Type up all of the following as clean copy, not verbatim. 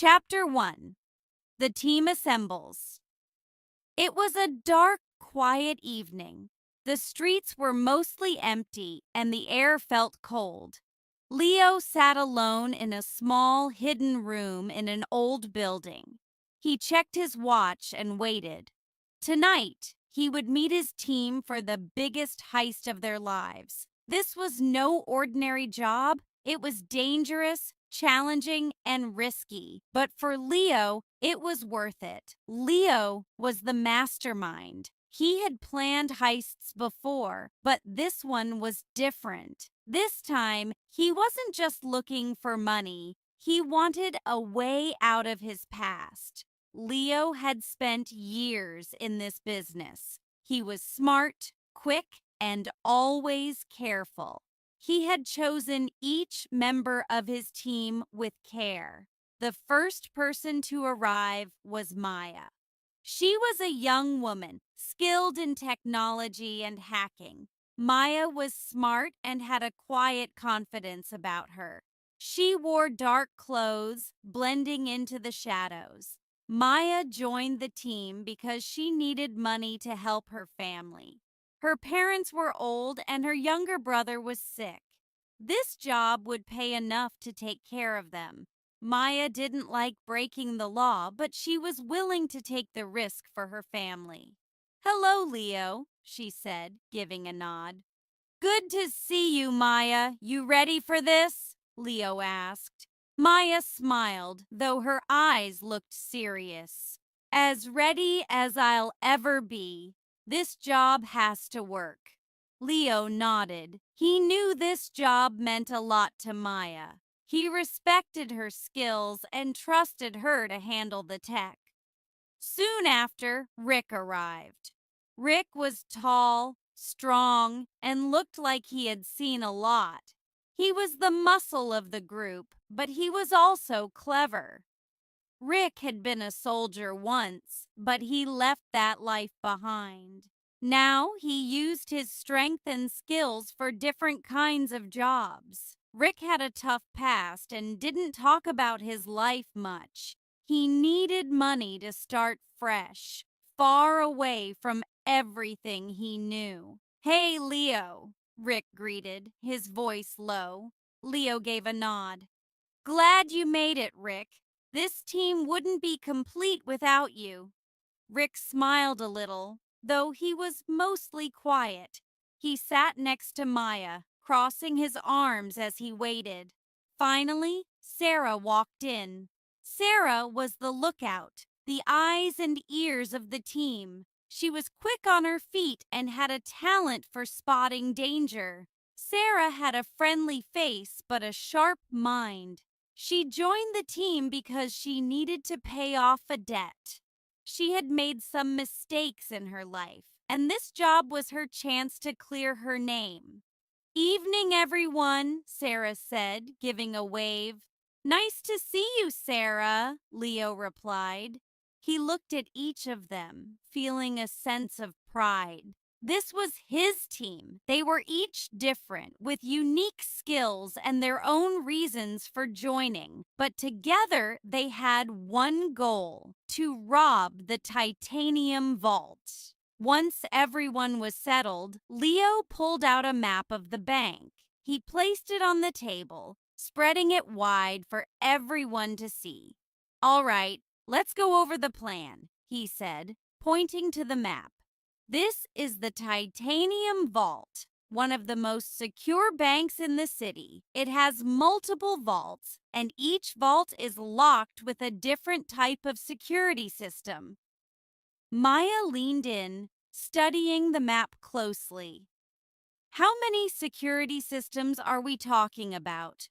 Chapter 1. The Team Assembles. It was a dark, quiet evening. The streets were mostly empty and the air felt cold. Leo sat alone in a small, hidden room in an old building. He checked his watch and waited. Tonight, he would meet his team for the biggest heist of their lives. This was no ordinary job. It was dangerous, challenging, and risky. But for Leo, it was worth it. Leo was the mastermind. He had planned heists before, but this one was different. This time, he wasn't just looking for money. He wanted a way out of his past. Leo had spent years in this business. He was smart, quick, and always careful. He had chosen each member of his team with care. The first person to arrive was Maya. She was a young woman, skilled in technology and hacking. Maya was smart and had a quiet confidence about her. She wore dark clothes, blending into the shadows. Maya joined the team because she needed money to help her family. Her parents were old and her younger brother was sick. This job would pay enough to take care of them. Maya didn't like breaking the law, but she was willing to take the risk for her family. "Hello, Leo," she said, giving a nod. "Good to see you, Maya. You ready for this?" Leo asked. Maya smiled, though her eyes looked serious. "As ready as I'll ever be. This job has to work." Leo nodded. He knew this job meant a lot to Maya. He respected her skills and trusted her to handle the tech. Soon after, Rick arrived. Rick was tall, strong, and looked like he had seen a lot. He was the muscle of the group, but he was also clever. Rick had been a soldier once, but he left that life behind. Now he used his strength and skills for different kinds of jobs. Rick had a tough past and didn't talk about his life much. He needed money to start fresh, far away from everything he knew. "Hey, Leo," Rick greeted, his voice low. Leo gave a nod. "Glad you made it, Rick. This team wouldn't be complete without you." Rick smiled a little, though he was mostly quiet. He sat next to Maya, crossing his arms as he waited. Finally, Sarah walked in. Sarah was the lookout, the eyes and ears of the team. She was quick on her feet and had a talent for spotting danger. Sarah had a friendly face but a sharp mind. She joined the team because she needed to pay off a debt. She had made some mistakes in her life, and this job was her chance to clear her name. "Evening, everyone," Sarah said, giving a wave. "Nice to see you, Sarah," Leo replied. He looked at each of them, feeling a sense of pride. This was his team. They were each different, with unique skills and their own reasons for joining. But together, they had one goal: to rob the titanium vault. Once everyone was settled, Leo pulled out a map of the bank. He placed it on the table, spreading it wide for everyone to see. "All right, let's go over the plan," he said, pointing to the map. "This is the Titanium Vault, one of the most secure banks in the city. It has multiple vaults, and each vault is locked with a different type of security system." Maya leaned in, studying the map closely. "How many security systems are we talking about?"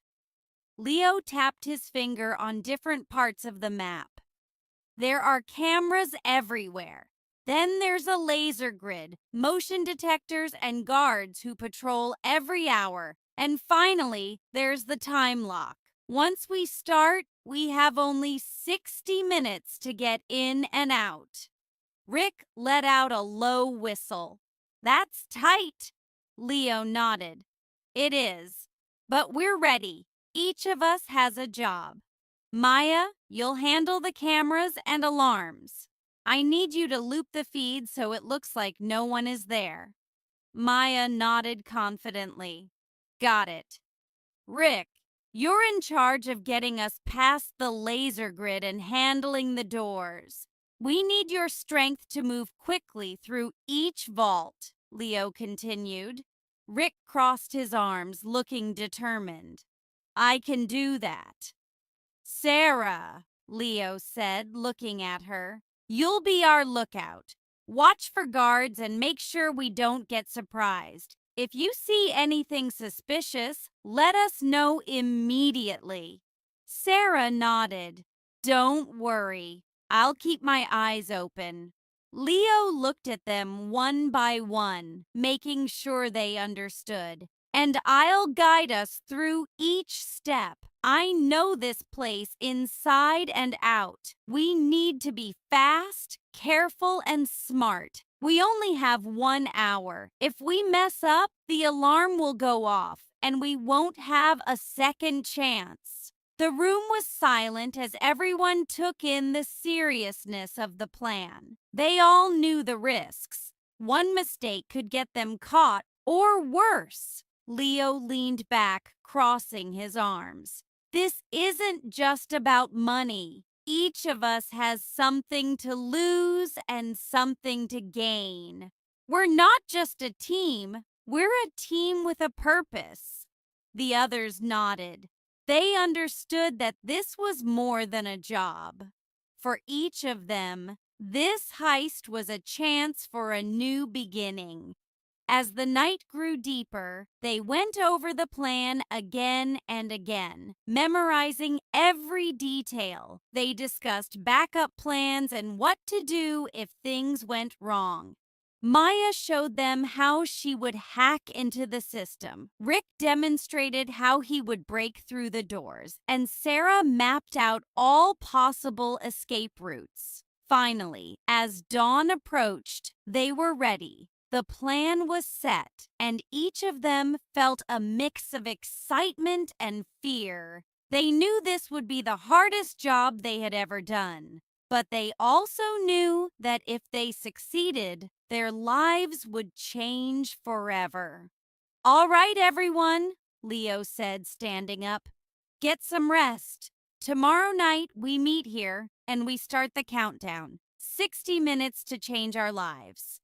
Leo tapped his finger on different parts of the map. "There are cameras everywhere. Then there's a laser grid, motion detectors, and guards who patrol every hour. And finally, there's the time lock. Once we start, we have only 60 minutes to get in and out." Rick let out a low whistle. "That's tight." Leo nodded. "It is. But we're ready. Each of us has a job." Maya, you'll handle the cameras and alarms. I need you to loop the feed so it looks like no one is there. Maya nodded confidently. Got it. Rick, you're in charge of getting us past the laser grid and handling the doors. We need your strength to move quickly through each vault, Leo continued. Rick crossed his arms, looking determined. I can do that. Sarah, Leo said, looking at her, you'll be our lookout. Watch for guards and make sure we don't get surprised. If you see anything suspicious, let us know immediately. Sarah nodded. Don't worry. I'll keep my eyes open. Leo looked at them one by one, making sure they understood. And I'll guide us through each step. I know this place inside and out. We need to be fast, careful, and smart. We only have 1 hour. If we mess up, the alarm will go off, and we won't have a second chance. The room was silent as everyone took in the seriousness of the plan. They all knew the risks. One mistake could get them caught, or worse. Leo leaned back, crossing his arms. This isn't just about money. Each of us has something to lose and something to gain. We're not just a team, we're a team with a purpose. The others nodded. They understood that this was more than a job. For each of them, this heist was a chance for a new beginning. As the night grew deeper, they went over the plan again and again, memorizing every detail. They discussed backup plans and what to do if things went wrong. Maya showed them how she would hack into the system. Rick demonstrated how he would break through the doors, and Sarah mapped out all possible escape routes. Finally, as dawn approached, they were ready. The plan was set, and each of them felt a mix of excitement and fear. They knew this would be the hardest job they had ever done, but they also knew that if they succeeded, their lives would change forever. All right, everyone, Leo said, standing up. Get some rest. Tomorrow night, we meet here and we start the countdown. 60 minutes to change our lives.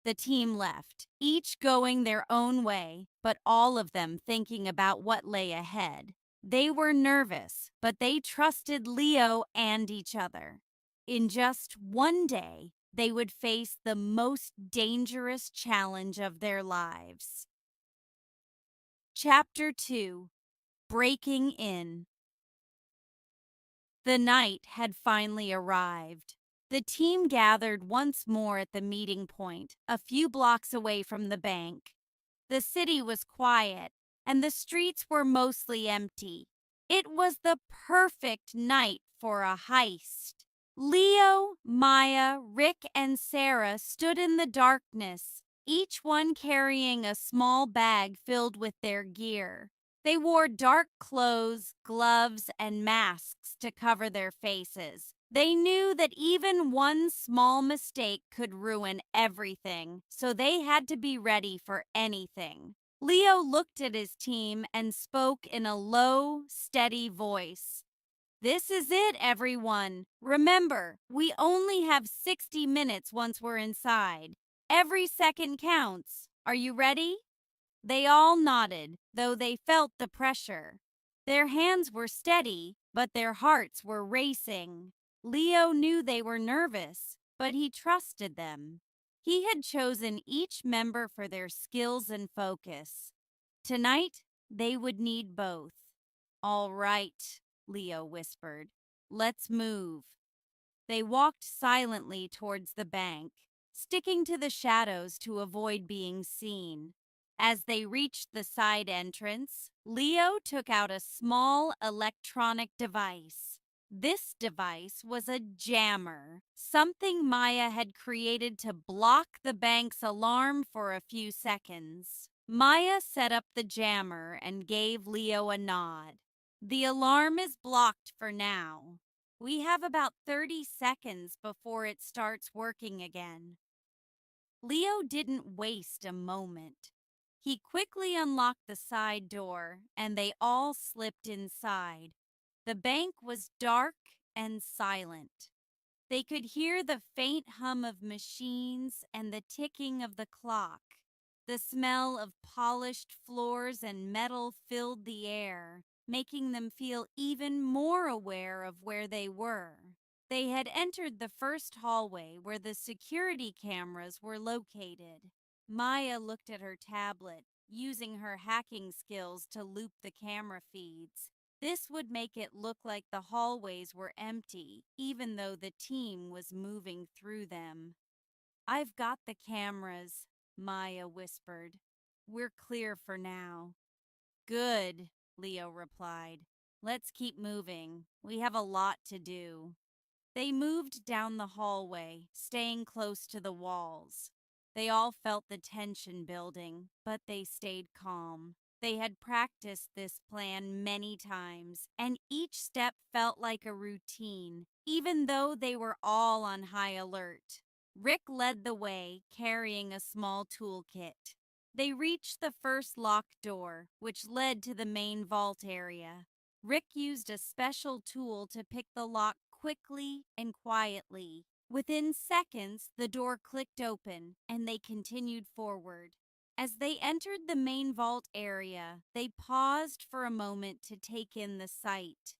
The team left, each going their own way, but all of them thinking about what lay ahead. They were nervous, but they trusted Leo and each other. In just one day, they would face the most dangerous challenge of their lives. Chapter 2: Breaking In. The night had finally arrived. The team gathered once more at the meeting point, a few blocks away from the bank. The city was quiet, and the streets were mostly empty. It was the perfect night for a heist. Leo, Maya, Rick, and Sarah stood in the darkness, each one carrying a small bag filled with their gear. They wore dark clothes, gloves, and masks to cover their faces. They knew that even one small mistake could ruin everything, so they had to be ready for anything. Leo looked at his team and spoke in a low, steady voice. This is it, everyone. Remember, we only have 60 minutes once we're inside. Every second counts. Are you ready? They all nodded, though they felt the pressure. Their hands were steady, but their hearts were racing. Leo knew they were nervous, but he trusted them. He had chosen each member for their skills and focus. Tonight, they would need both. All right, Leo whispered. Let's move. They walked silently towards the bank, sticking to the shadows to avoid being seen. As they reached the side entrance, Leo took out a small electronic device. This device was a jammer, something Maya had created to block the bank's alarm for a few seconds. Maya set up the jammer and gave Leo a nod. The alarm is blocked for now. We have about 30 seconds before it starts working again. Leo didn't waste a moment. He quickly unlocked the side door and they all slipped inside. The bank was dark and silent. They could hear the faint hum of machines and the ticking of the clock. The smell of polished floors and metal filled the air, making them feel even more aware of where they were. They had entered the first hallway where the security cameras were located. Maya looked at her tablet, using her hacking skills to loop the camera feeds. This would make it look like the hallways were empty, even though the team was moving through them. "I've got the cameras," Maya whispered. "We're clear for now." "Good," Leo replied. "Let's keep moving. We have a lot to do." They moved down the hallway, staying close to the walls. They all felt the tension building, but they stayed calm. They had practiced this plan many times, and each step felt like a routine, even though they were all on high alert. Rick led the way, carrying a small toolkit. They reached the first locked door, which led to the main vault area. Rick used a special tool to pick the lock quickly and quietly. Within seconds, the door clicked open and they continued forward. As they entered the main vault area, they paused for a moment to take in the sight.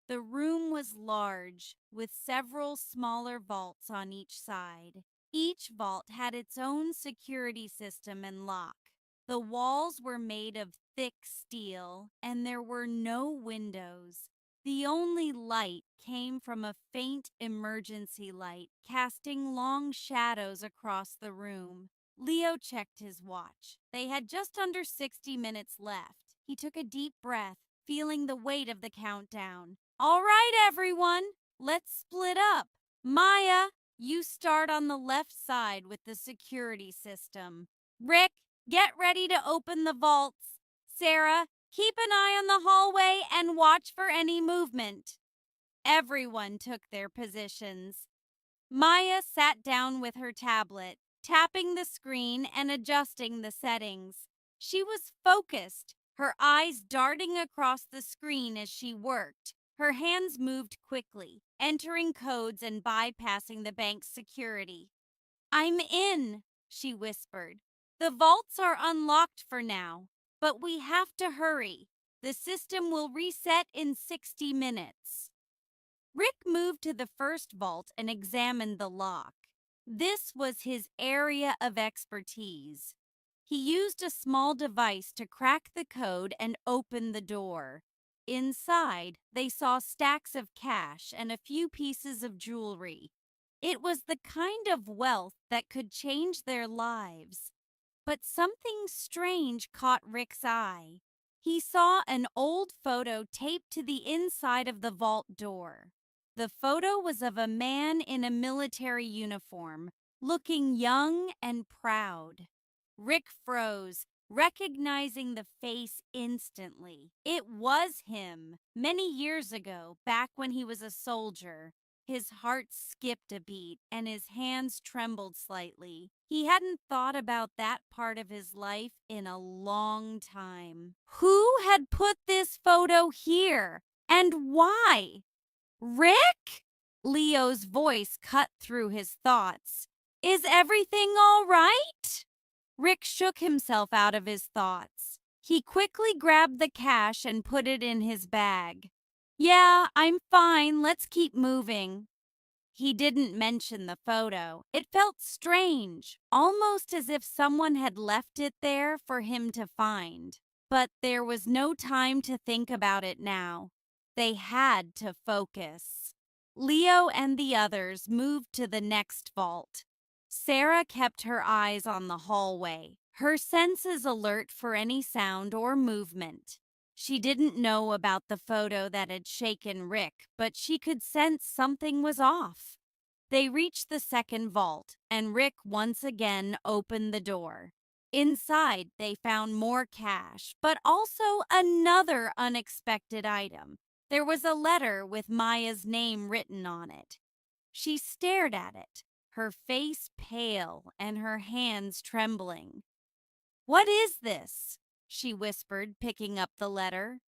The room was large, with several smaller vaults on each side. Each vault had its own security system and lock. The walls were made of thick steel, and there were no windows. The only light came from a faint emergency light, casting long shadows across the room. Leo checked his watch. They had just under 60 minutes left. He took a deep breath, feeling the weight of the countdown. "All right, everyone, let's split up. Maya, you start on the left side with the security system. Rick, get ready to open the vaults. Sarah, keep an eye on the hallway and watch for any movement." Everyone took their positions. Maya sat down with her tablet, tapping the screen and adjusting the settings. She was focused, her eyes darting across the screen as she worked. Her hands moved quickly, entering codes and bypassing the bank's security. "I'm in," she whispered. "The vaults are unlocked for now, but we have to hurry. The system will reset in 60 minutes. Rick moved to the first vault and examined the lock. This was his area of expertise. He used a small device to crack the code and open the door. Inside, they saw stacks of cash and a few pieces of jewelry. It was the kind of wealth that could change their lives. But something strange caught Rick's eye. He saw an old photo taped to the inside of the vault door. The photo was of a man in a military uniform, looking young and proud. Rick froze, recognizing the face instantly. It was him, many years ago, back when he was a soldier. His heart skipped a beat and his hands trembled slightly. He hadn't thought about that part of his life in a long time. Who had put this photo here? And why? "Rick?" Leo's voice cut through his thoughts. "Is everything all right?" Rick shook himself out of his thoughts. He quickly grabbed the cash and put it in his bag. "Yeah, I'm fine. Let's keep moving." He didn't mention the photo. It felt strange, almost as if someone had left it there for him to find. But there was no time to think about it now. They had to focus. Leo and the others moved to the next vault. Sarah kept her eyes on the hallway, her senses alert for any sound or movement. She didn't know about the photo that had shaken Rick, but she could sense something was off. They reached the second vault, and Rick once again opened the door. Inside, they found more cash, but also another unexpected item. There was a letter with Maya's name written on it. She stared at it, her face pale and her hands trembling. "What is this?" she whispered, picking up the letter.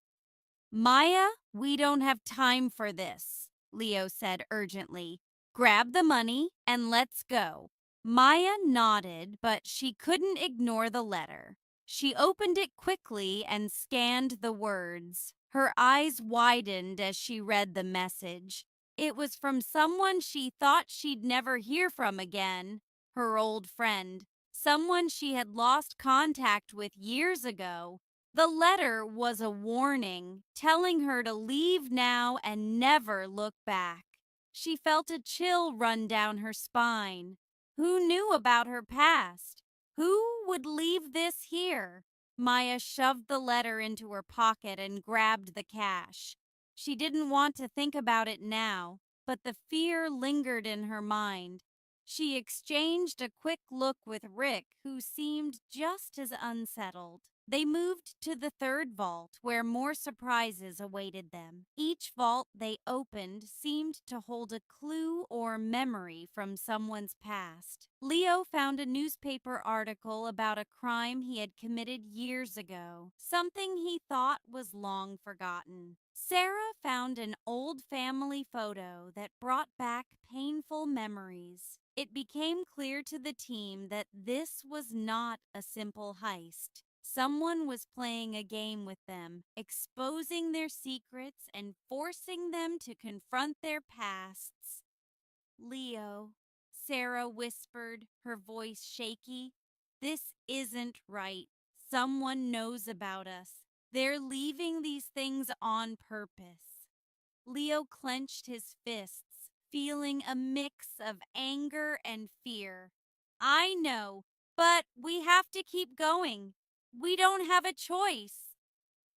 "Maya, we don't have time for this," Leo said urgently. "Grab the money and let's go." Maya nodded, but she couldn't ignore the letter. She opened it quickly and scanned the words. Her eyes widened as she read the message. It was from someone she thought she'd never hear from again, her old friend, someone she had lost contact with years ago. The letter was a warning, telling her to leave now and never look back. She felt a chill run down her spine. Who knew about her past? Who would leave this here? Maya shoved the letter into her pocket and grabbed the cash. She didn't want to think about it now, but the fear lingered in her mind. She exchanged a quick look with Rick, who seemed just as unsettled. They moved to the third vault, where more surprises awaited them. Each vault they opened seemed to hold a clue or memory from someone's past. Leo found a newspaper article about a crime he had committed years ago, something he thought was long forgotten. Sarah found an old family photo that brought back painful memories. It became clear to the team that this was not a simple heist. Someone was playing a game with them, exposing their secrets and forcing them to confront their pasts. "Leo," Sarah whispered, her voice shaky, "this isn't right. Someone knows about us. They're leaving these things on purpose." Leo clenched his fists, feeling a mix of anger and fear. "I know, but we have to keep going. We don't have a choice."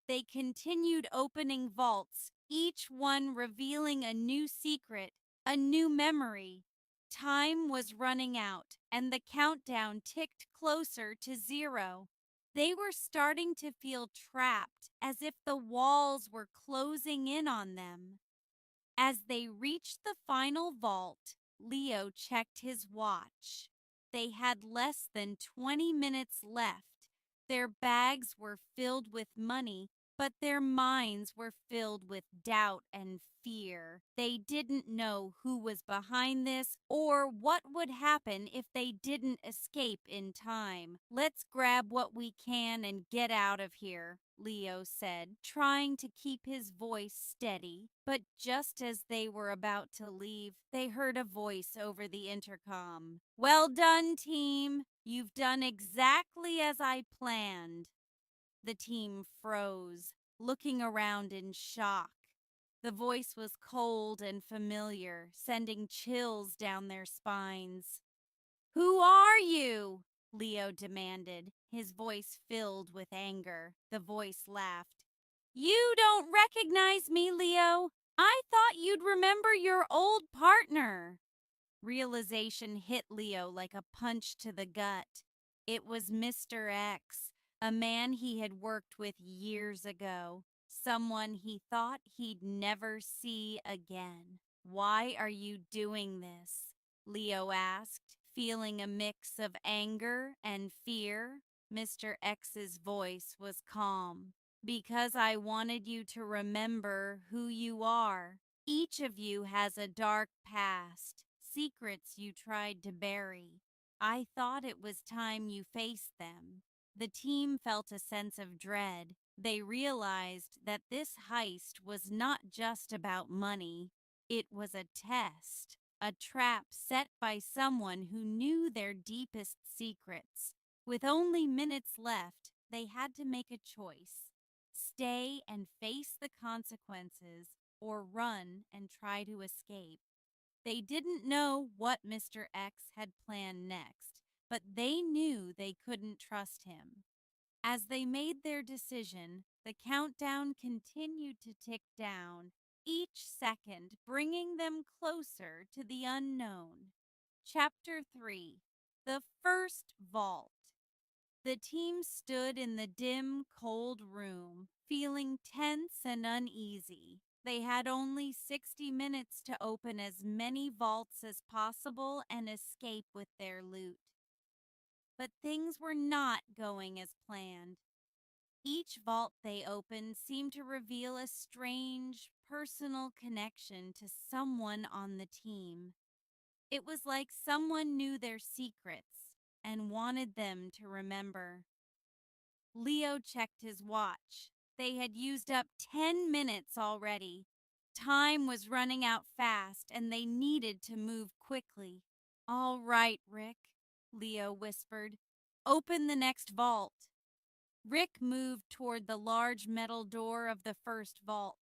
They continued opening vaults, each one revealing a new secret, a new memory. Time was running out, and the countdown ticked closer to 0. They were starting to feel trapped, as if the walls were closing in on them. As they reached the final vault, Leo checked his watch. They had less than 20 minutes left. Their bags were filled with money, but their minds were filled with doubt and fear. They didn't know who was behind this or what would happen if they didn't escape in time. "Let's grab what we can and get out of here," Leo said, trying to keep his voice steady. But just as they were about to leave, they heard a voice over the intercom. "Well done, team. You've done exactly as I planned." The team froze, looking around in shock. The voice was cold and familiar, sending chills down their spines. "Who are you?" Leo demanded, his voice filled with anger. The voice laughed. "You don't recognize me, Leo. I thought you'd remember your old partner." Realization hit Leo like a punch to the gut. It was Mr. X, a man he had worked with years ago, someone he thought he'd never see again. "Why are you doing this?" Leo asked, feeling a mix of anger and fear. Mr. X's voice was calm. "Because I wanted you to remember who you are. Each of you has a dark past, secrets you tried to bury. I thought it was time you faced them." The team felt a sense of dread. They realized that this heist was not just about money. It was a test, a trap set by someone who knew their deepest secrets. With only minutes left, they had to make a choice: stay and face the consequences, or run and try to escape. They didn't know what Mr. X had planned next, but they knew they couldn't trust him. As they made their decision, the countdown continued to tick down, each second bringing them closer to the unknown. Chapter 3: The First Vault. The team stood in the dim, cold room, feeling tense and uneasy. They had only 60 minutes to open as many vaults as possible and escape with their loot. But things were not going as planned. Each vault they opened seemed to reveal a strange, personal connection to someone on the team. It was like someone knew their secrets and wanted them to remember. Leo checked his watch. They had used up 10 minutes already. Time was running out fast, and they needed to move quickly. "All right, Rick," Leo whispered. "Open the next vault." Rick moved toward the large metal door of the first vault.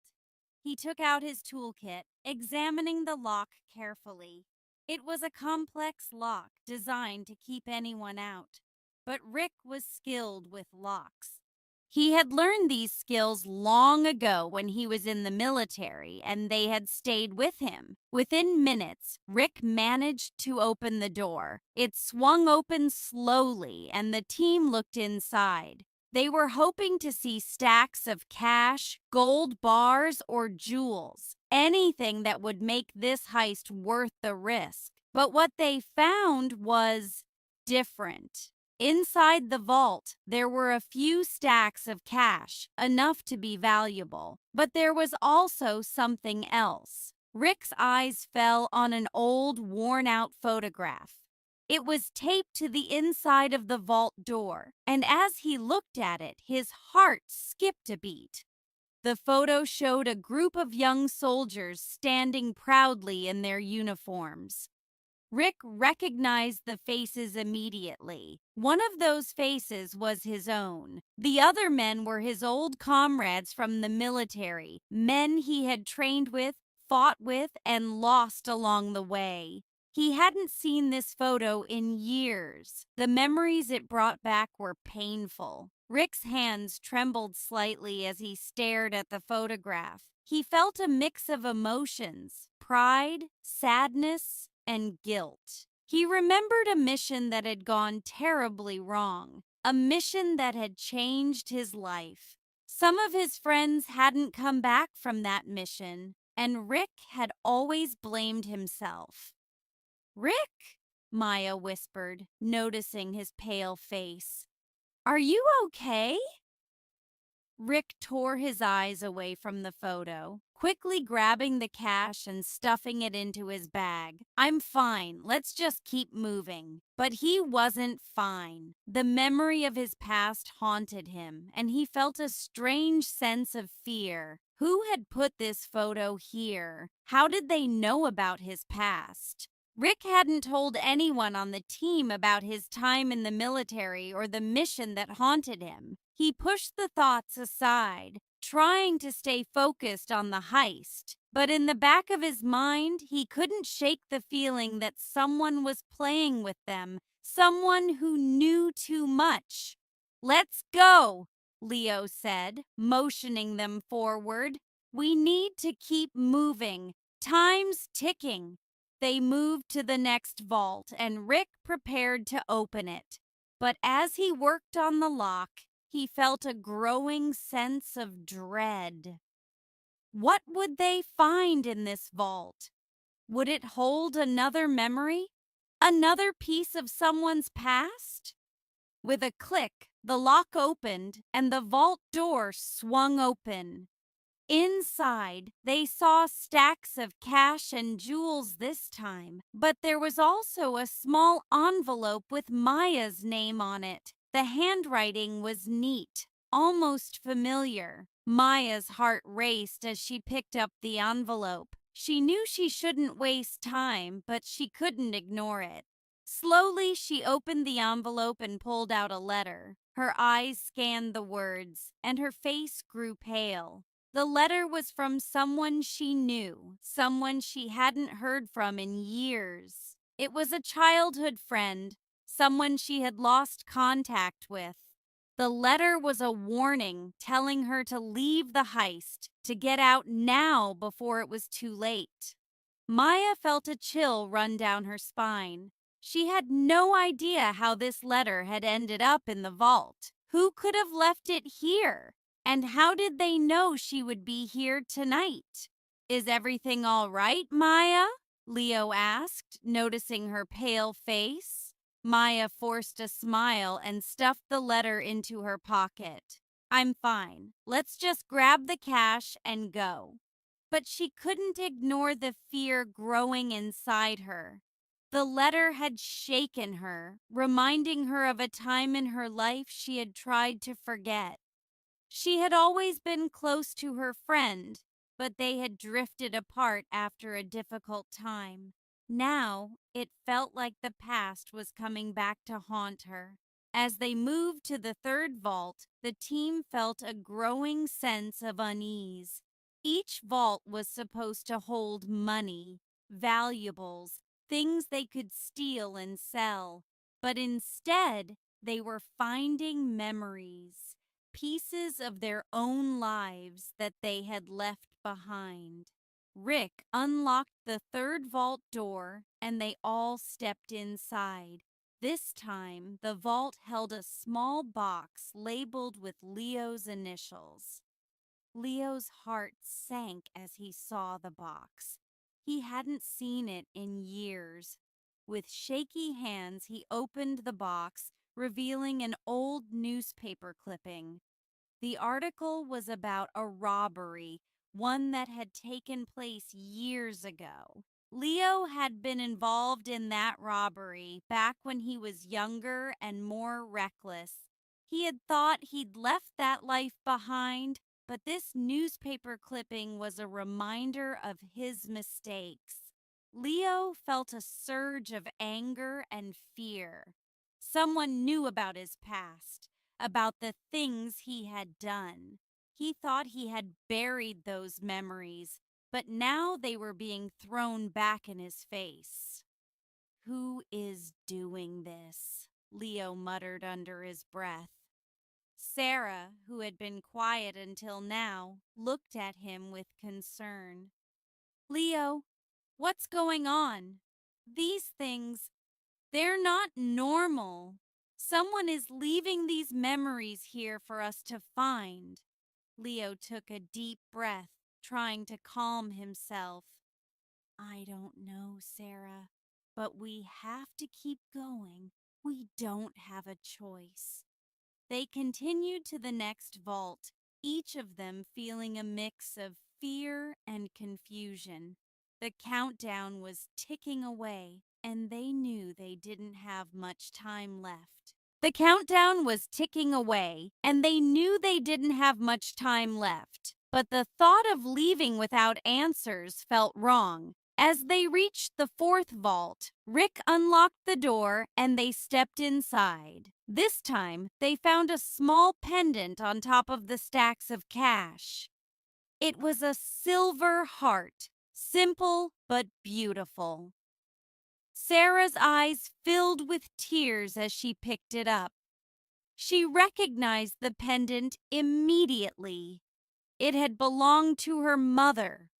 He took out his toolkit, examining the lock carefully. It was a complex lock designed to keep anyone out, but Rick was skilled with locks. He had learned these skills long ago when he was in the military, and they had stayed with him. Within minutes, Rick managed to open the door. It swung open slowly, and the team looked inside. They were hoping to see stacks of cash, gold bars, or jewels, anything that would make this heist worth the risk. But what they found was different. Inside the vault, there were a few stacks of cash, enough to be valuable. But there was also something else. Rick's eyes fell on an old, worn-out photograph. It was taped to the inside of the vault door, and as he looked at it, his heart skipped a beat. The photo showed a group of young soldiers standing proudly in their uniforms. Rick recognized the faces immediately. One of those faces was his own. The other men were his old comrades from the military, men he had trained with, fought with, and lost along the way. He hadn't seen this photo in years. The memories it brought back were painful. Rick's hands trembled slightly as he stared at the photograph. He felt a mix of emotions: pride, sadness, and guilt. He remembered a mission that had gone terribly wrong, a mission that had changed his life. Some of his friends hadn't come back from that mission, and Rick had always blamed himself. "Rick," Maya whispered, noticing his pale face. "Are you okay?" Rick tore his eyes away from the photo, quickly grabbing the cash and stuffing it into his bag. "I'm fine. Let's just keep moving." But he wasn't fine. The memory of his past haunted him, and he felt a strange sense of fear. Who had put this photo here? How did they know about his past? Rick hadn't told anyone on the team about his time in the military or the mission that haunted him. He pushed the thoughts aside, trying to stay focused on the heist. But in the back of his mind, he couldn't shake the feeling that someone was playing with them, someone who knew too much. "Let's go," Leo said, motioning them forward. "We need to keep moving. Time's ticking." They moved to the next vault, and Rick prepared to open it. But as he worked on the lock, he felt a growing sense of dread. What would they find in this vault? Would it hold another memory? Another piece of someone's past? With a click, the lock opened, and the vault door swung open. Inside, they saw stacks of cash and jewels this time, but there was also a small envelope with Maya's name on it. The handwriting was neat, almost familiar. Maya's heart raced as she picked up the envelope. She knew she shouldn't waste time, but she couldn't ignore it. Slowly, she opened the envelope and pulled out a letter. Her eyes scanned the words, and her face grew pale. The letter was from someone she knew, someone she hadn't heard from in years. It was a childhood friend, someone she had lost contact with. The letter was a warning telling her to leave the heist, to get out now before it was too late. Maya felt a chill run down her spine. She had no idea how this letter had ended up in the vault. Who could have left it here? And how did they know she would be here tonight? Is everything all right, Maya? Leo asked, noticing her pale face. Maya forced a smile and stuffed the letter into her pocket. I'm fine. Let's just grab the cash and go. But she couldn't ignore the fear growing inside her. The letter had shaken her, reminding her of a time in her life she had tried to forget. She had always been close to her friend, but they had drifted apart after a difficult time. Now, it felt like the past was coming back to haunt her. As they moved to the third vault, the team felt a growing sense of unease. Each vault was supposed to hold money, valuables, things they could steal and sell, but instead, they were finding memories, pieces of their own lives that they had left behind. Rick unlocked the third vault door and they all stepped inside. This time, the vault held a small box labeled with Leo's initials. Leo's heart sank as he saw the box. He hadn't seen it in years. With shaky hands, he opened the box, revealing an old newspaper clipping. The article was about a robbery, one that had taken place years ago. Leo had been involved in that robbery back when he was younger and more reckless. He had thought he'd left that life behind, but this newspaper clipping was a reminder of his mistakes. Leo felt a surge of anger and fear. Someone knew about his past, about the things he had done. He thought he had buried those memories, but now they were being thrown back in his face. Who is doing this? Leo muttered under his breath. Sarah, who had been quiet until now, looked at him with concern. Leo, what's going on? These things, they're not normal. Someone is leaving these memories here for us to find. Leo took a deep breath, trying to calm himself. I don't know, Sarah, but we have to keep going. We don't have a choice. They continued to the next vault, each of them feeling a mix of fear and confusion. The countdown was ticking away, and they knew they didn't have much time left. The countdown was ticking away, and they knew they didn't have much time left. But the thought of leaving without answers felt wrong. As they reached the fourth vault, Rick unlocked the door and they stepped inside. This time, they found a small pendant on top of the stacks of cash. It was a silver heart, simple but beautiful. Sarah's eyes filled with tears as she picked it up. She recognized the pendant immediately. It had belonged to her mother,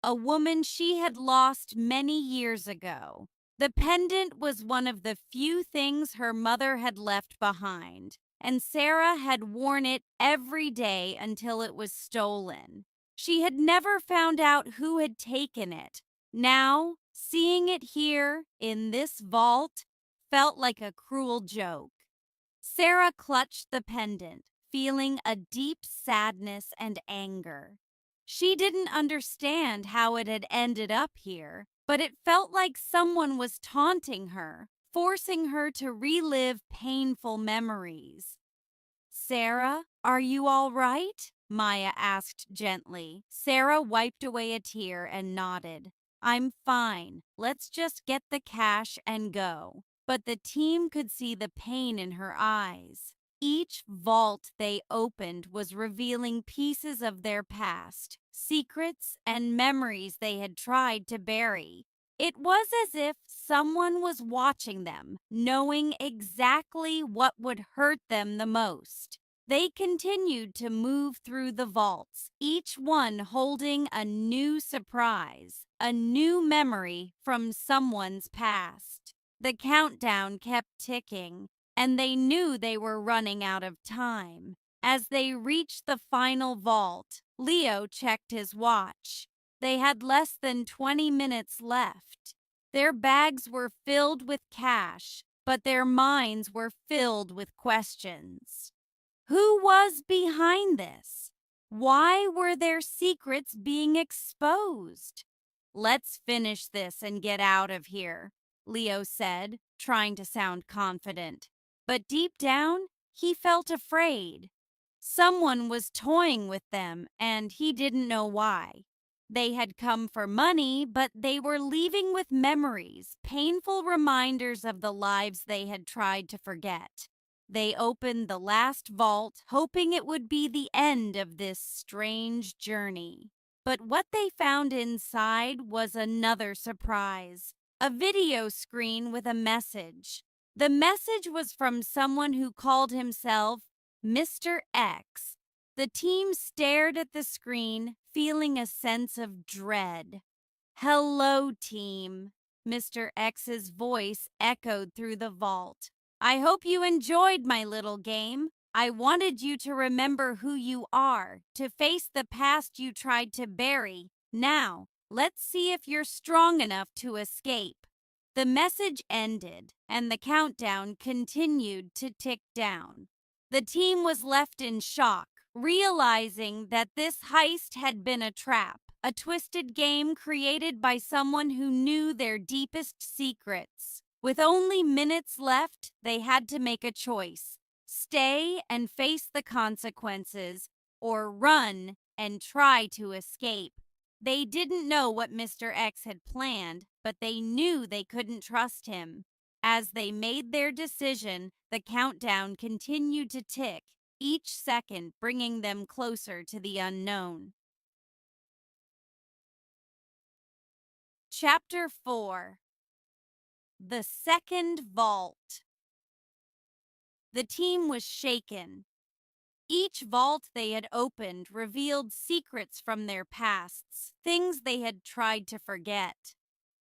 a woman she had lost many years ago. The pendant was one of the few things her mother had left behind, and Sarah had worn it every day until it was stolen. She had never found out who had taken it. Now, seeing it here, in this vault, felt like a cruel joke. Sarah clutched the pendant, feeling a deep sadness and anger. She didn't understand how it had ended up here, but it felt like someone was taunting her, forcing her to relive painful memories. Sarah, are you all right? Maya asked gently. Sarah wiped away a tear and nodded. I'm fine. Let's just get the cash and go. But the team could see the pain in her eyes. Each vault they opened was revealing pieces of their past, secrets and memories they had tried to bury. It was as if someone was watching them, knowing exactly what would hurt them the most. They continued to move through the vaults, each one holding a new surprise, a new memory from someone's past. The countdown kept ticking, and they knew they were running out of time. As they reached the final vault, Leo checked his watch. They had less than 20 minutes left. Their bags were filled with cash, but their minds were filled with questions. Who was behind this? Why were their secrets being exposed? Let's finish this and get out of here, Leo said, trying to sound confident. But deep down, he felt afraid. Someone was toying with them, and he didn't know why. They had come for money, but they were leaving with memories, painful reminders of the lives they had tried to forget. They opened the last vault, hoping it would be the end of this strange journey. But what they found inside was another surprise. A video screen with a message. The message was from someone who called himself Mr. X. The team stared at the screen, feeling a sense of dread. "Hello, team," Mr. X's voice echoed through the vault. "I hope you enjoyed my little game. I wanted you to remember who you are, to face the past you tried to bury. Now, let's see if you're strong enough to escape." The message ended, and the countdown continued to tick down. The team was left in shock, realizing that this heist had been a trap, a twisted game created by someone who knew their deepest secrets. With only minutes left, they had to make a choice: stay and face the consequences, or run and try to escape. They didn't know what Mr. X had planned, but they knew they couldn't trust him. As they made their decision, the countdown continued to tick, each second bringing them closer to the unknown. Chapter 4: The Second Vault. The team was shaken. Each vault they had opened revealed secrets from their pasts, things they had tried to forget.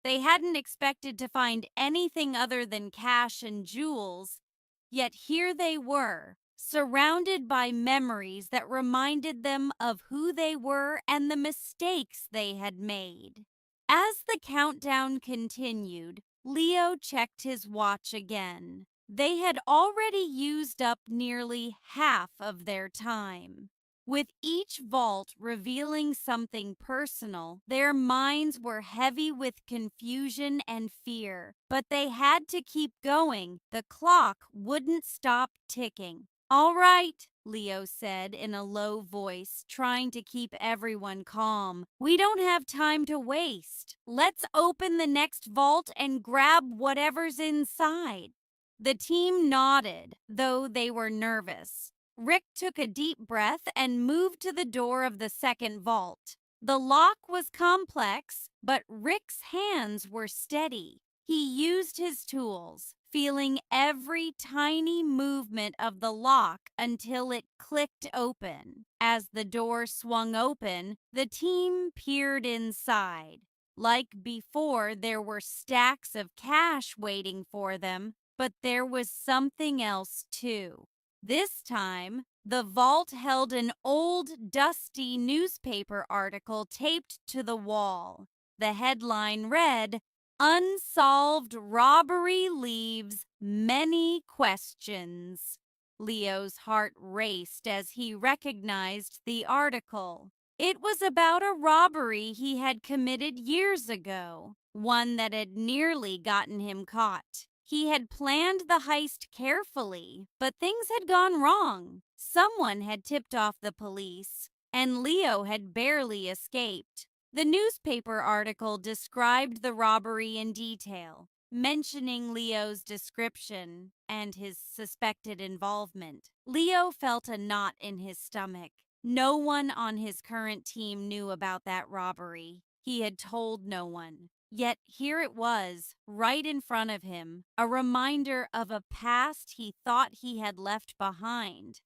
They hadn't expected to find anything other than cash and jewels, yet here they were, surrounded by memories that reminded them of who they were and the mistakes they had made. As the countdown continued, Leo checked his watch again. They had already used up nearly half of their time. With each vault revealing something personal, their minds were heavy with confusion and fear. But they had to keep going. The clock wouldn't stop ticking. "All right," Leo said in a low voice, trying to keep everyone calm. "We don't have time to waste. Let's open the next vault and grab whatever's inside." The team nodded, though they were nervous. Rick took a deep breath and moved to the door of the second vault. The lock was complex, but Rick's hands were steady. He used his tools, feeling every tiny movement of the lock until it clicked open. As the door swung open, the team peered inside. Like before, there were stacks of cash waiting for them, but there was something else too. This time, the vault held an old, dusty newspaper article taped to the wall. The headline read, "Unsolved Robbery Leaves Many Questions." Leo's heart raced as he recognized the article. It was about a robbery he had committed years ago, one that had nearly gotten him caught. He had planned the heist carefully, but things had gone wrong. Someone had tipped off the police, and Leo had barely escaped. The newspaper article described the robbery in detail, mentioning Leo's description and his suspected involvement. Leo felt a knot in his stomach. No one on his current team knew about that robbery. He had told no one. Yet here it was, right in front of him, a reminder of a past he thought he had left behind.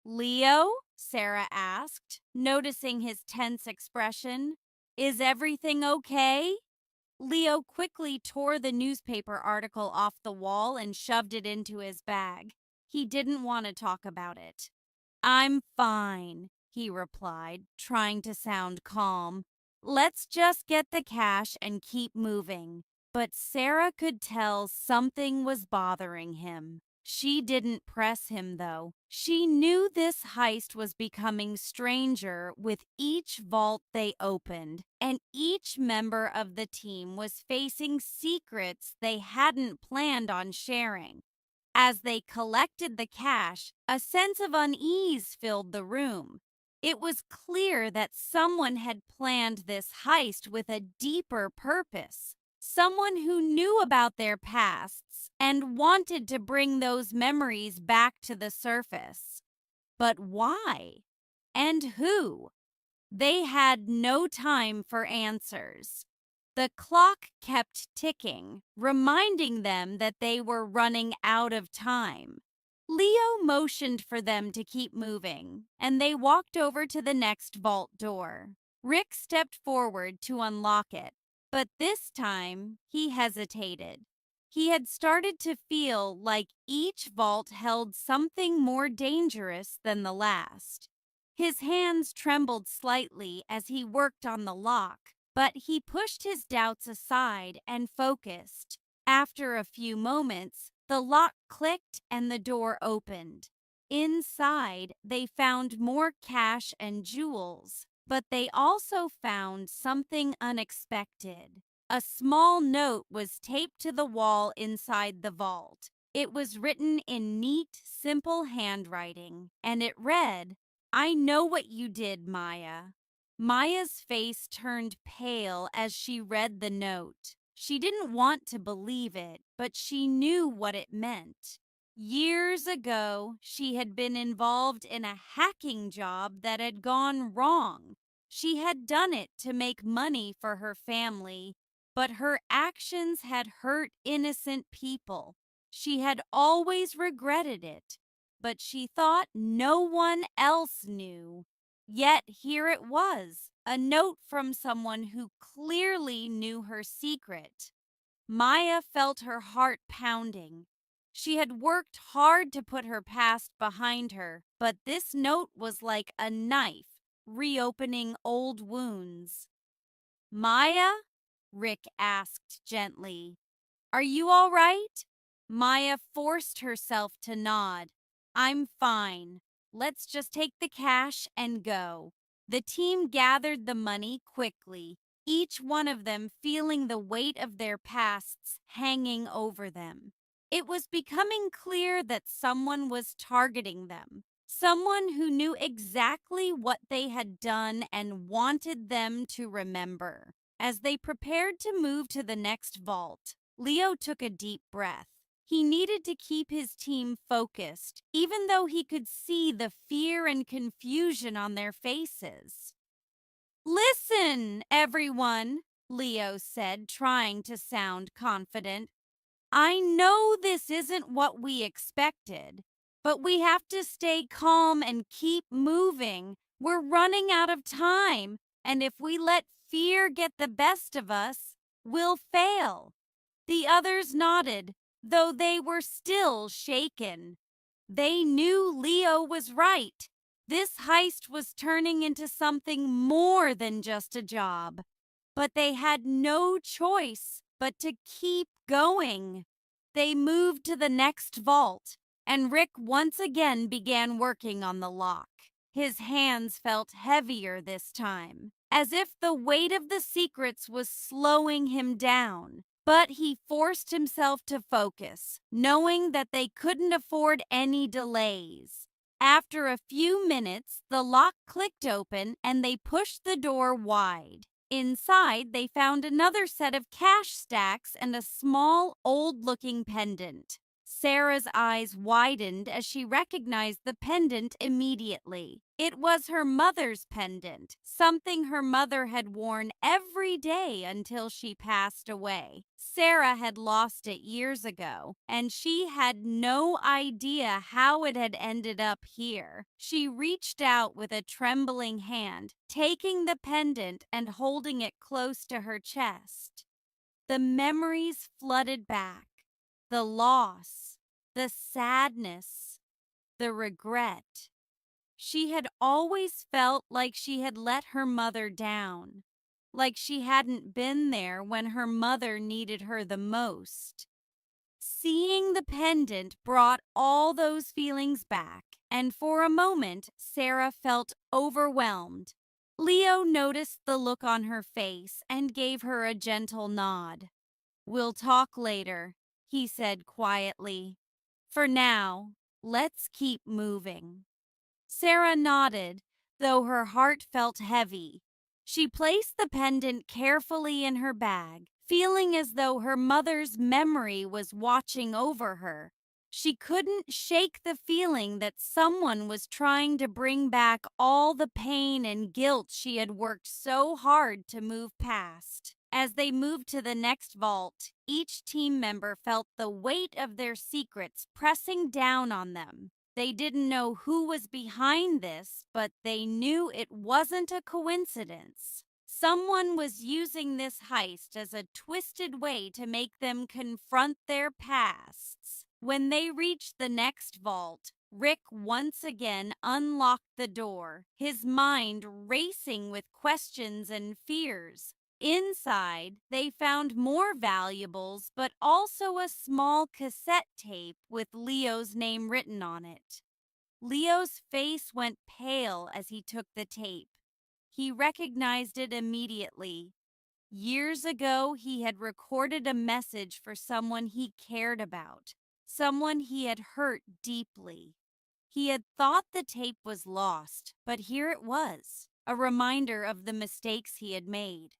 "Leo?" Sarah asked, noticing his tense expression. "Is everything okay?" Leo quickly tore the newspaper article off the wall and shoved it into his bag. He didn't want to talk about it. I'm fine, he replied, trying to sound calm. Let's just get the cash and keep moving. But Sarah could tell something was bothering him. She didn't press him, though. She knew this heist was becoming stranger with each vault they opened, and each member of the team was facing secrets they hadn't planned on sharing. As they collected the cash, a sense of unease filled the room. It was clear that someone had planned this heist with a deeper purpose. Someone who knew about their pasts and wanted to bring those memories back to the surface. But why? And who? They had no time for answers. The clock kept ticking, reminding them that they were running out of time. Leo motioned for them to keep moving, and they walked over to the next vault door. Rick stepped forward to unlock it, but this time he hesitated. He had started to feel like each vault held something more dangerous than the last. His hands trembled slightly as he worked on the lock, but he pushed his doubts aside and focused. After a few moments, the lock clicked and the door opened. Inside, they found more cash and jewels, but they also found something unexpected. A small note was taped to the wall inside the vault. It was written in neat, simple handwriting, and it read, I know what you did, Maya. Maya's face turned pale as she read the note. She didn't want to believe it, but she knew what it meant. Years ago, she had been involved in a hacking job that had gone wrong. She had done it to make money for her family, but her actions had hurt innocent people. She had always regretted it, but she thought no one else knew. Yet here it was, a note from someone who clearly knew her secret. Maya felt her heart pounding. She had worked hard to put her past behind her, but this note was like a knife, reopening old wounds. Maya? Rick asked gently. Are you all right? Maya forced herself to nod. I'm fine. Let's just take the cash and go. The team gathered the money quickly, each one of them feeling the weight of their pasts hanging over them. It was becoming clear that someone was targeting them, someone who knew exactly what they had done and wanted them to remember. As they prepared to move to the next vault, Leo took a deep breath. He needed to keep his team focused, even though he could see the fear and confusion on their faces. Listen, everyone, Leo said, trying to sound confident. I know this isn't what we expected, but we have to stay calm and keep moving. We're running out of time, and if we let fear get the best of us, we'll fail. The others nodded, though they were still shaken. They knew Leo was right. This heist was turning into something more than just a job. But they had no choice but to keep going. They moved to the next vault, and Rick once again began working on the lock. His hands felt heavier this time, as if the weight of the secrets was slowing him down. But he forced himself to focus, knowing that they couldn't afford any delays. After a few minutes, the lock clicked open and they pushed the door wide. Inside, they found another set of cash stacks and a small, old-looking pendant. Sarah's eyes widened as she recognized the pendant immediately. It was her mother's pendant, something her mother had worn every day until she passed away. Sarah had lost it years ago, and she had no idea how it had ended up here. She reached out with a trembling hand, taking the pendant and holding it close to her chest. The memories flooded back. The loss, the sadness, the regret. She had always felt like she had let her mother down, like she hadn't been there when her mother needed her the most. Seeing the pendant brought all those feelings back, and for a moment, Sarah felt overwhelmed. Leo noticed the look on her face and gave her a gentle nod. "We'll talk later," he said quietly. "For now, let's keep moving." Sarah nodded, though her heart felt heavy. She placed the pendant carefully in her bag, feeling as though her mother's memory was watching over her. She couldn't shake the feeling that someone was trying to bring back all the pain and guilt she had worked so hard to move past. As they moved to the next vault, each team member felt the weight of their secrets pressing down on them. They didn't know who was behind this, but they knew it wasn't a coincidence. Someone was using this heist as a twisted way to make them confront their pasts. When they reached the next vault, Rick once again unlocked the door, his mind racing with questions and fears. Inside, they found more valuables, but also a small cassette tape with Leo's name written on it. Leo's face went pale as he took the tape. He recognized it immediately. Years ago, he had recorded a message for someone he cared about, someone he had hurt deeply. He had thought the tape was lost, but here it was, a reminder of the mistakes he had made.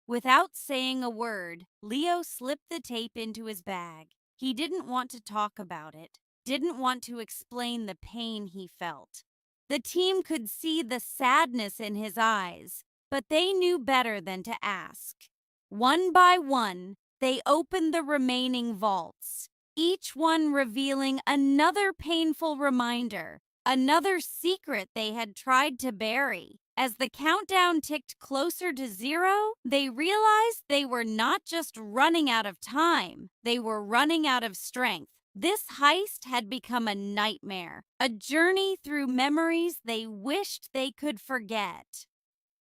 Without saying a word, Leo slipped the tape into his bag. He didn't want to talk about it, didn't want to explain the pain he felt. The team could see the sadness in his eyes, but they knew better than to ask. One by one, they opened the remaining vaults, each one revealing another painful reminder, another secret they had tried to bury. As the countdown ticked closer to 0, they realized they were not just running out of time, they were running out of strength. This heist had become a nightmare, a journey through memories they wished they could forget.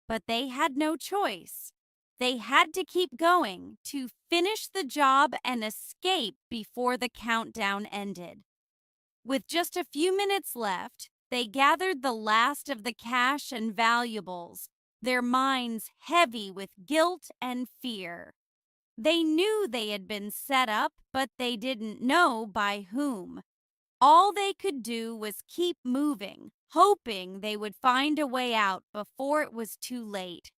But they had no choice. They had to keep going to finish the job and escape before the countdown ended. With just a few minutes left, they gathered the last of the cash and valuables, their minds heavy with guilt and fear. They knew they had been set up, but they didn't know by whom. All they could do was keep moving, hoping they would find a way out before it was too late.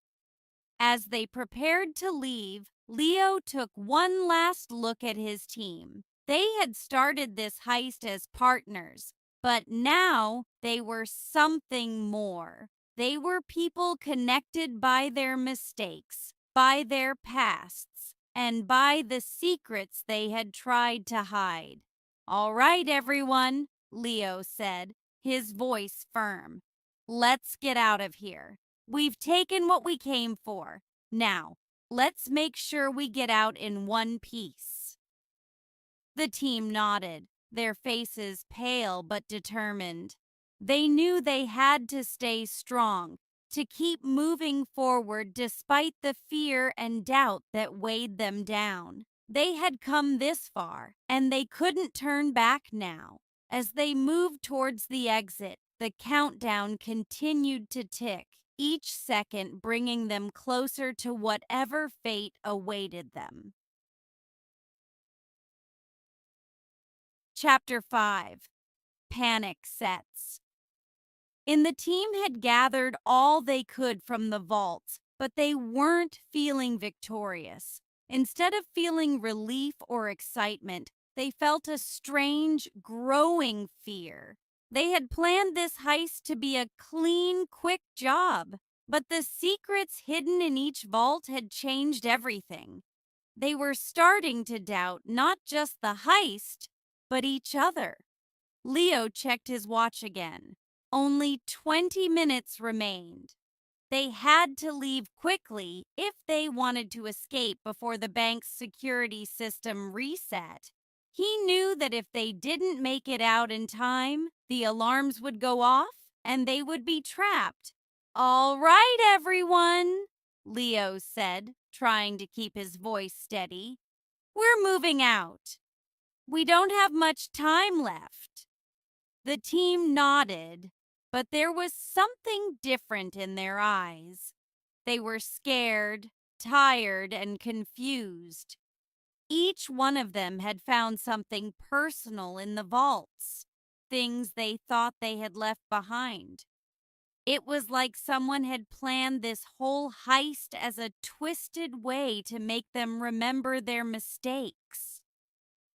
As they prepared to leave, Leo took one last look at his team. They had started this heist as partners, but now they were something more. They were people connected by their mistakes, by their pasts, and by the secrets they had tried to hide. "All right, everyone," Leo said, his voice firm. "Let's get out of here. We've taken what we came for. Now, let's make sure we get out in one piece." The team nodded, their faces pale but determined. They knew they had to stay strong, to keep moving forward despite the fear and doubt that weighed them down. They had come this far, and they couldn't turn back now. As they moved towards the exit, the countdown continued to tick, each second bringing them closer to whatever fate awaited them. Chapter 5. Panic Sets. The team had gathered all they could from the vaults, but they weren't feeling victorious. Instead of feeling relief or excitement, they felt a strange, growing fear. They had planned this heist to be a clean, quick job, but the secrets hidden in each vault had changed everything. They were starting to doubt not just the heist, but each other. Leo checked his watch again. Only 20 minutes remained. They had to leave quickly if they wanted to escape before the bank's security system reset. He knew that if they didn't make it out in time, the alarms would go off and they would be trapped. "All right, everyone," Leo said, trying to keep his voice steady. "We're moving out. We don't have much time left." The team nodded, but there was something different in their eyes. They were scared, tired, and confused. Each one of them had found something personal in the vaults, things they thought they had left behind. It was like someone had planned this whole heist as a twisted way to make them remember their mistakes.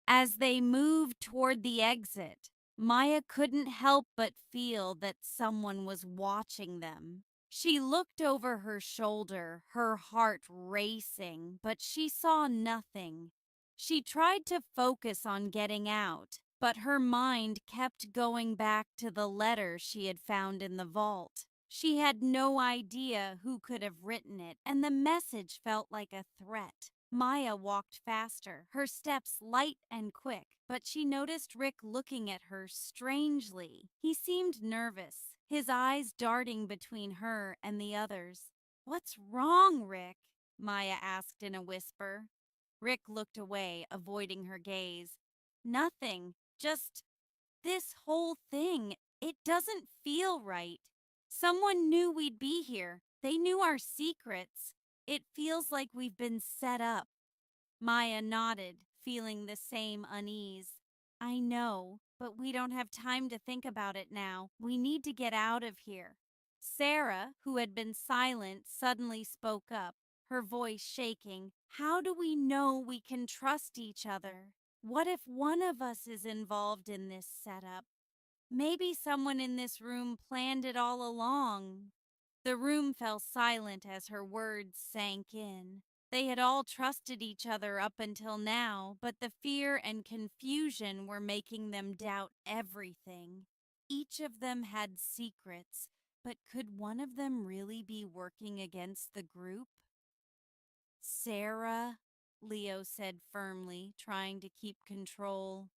As they moved toward the exit, Maya couldn't help but feel that someone was watching them. She looked over her shoulder, her heart racing, but she saw nothing. She tried to focus on getting out, but her mind kept going back to the letter she had found in the vault. She had no idea who could have written it, and the message felt like a threat. Maya walked faster, her steps light and quick, but she noticed Rick looking at her strangely. He seemed nervous, his eyes darting between her and the others. "What's wrong, Rick?" Maya asked in a whisper. Rick looked away, avoiding her gaze. "Nothing, just this whole thing. It doesn't feel right. Someone knew we'd be here. They knew our secrets. It feels like we've been set up." Maya nodded, feeling the same unease. "I know, but we don't have time to think about it now. We need to get out of here." Sarah, who had been silent, suddenly spoke up, her voice shaking. "How do we know we can trust each other? What if one of us is involved in this setup? Maybe someone in this room planned it all along." The room fell silent as her words sank in. They had all trusted each other up until now, but the fear and confusion were making them doubt everything. Each of them had secrets, but could one of them really be working against the group? "Sarah," Leo said firmly, trying to keep control,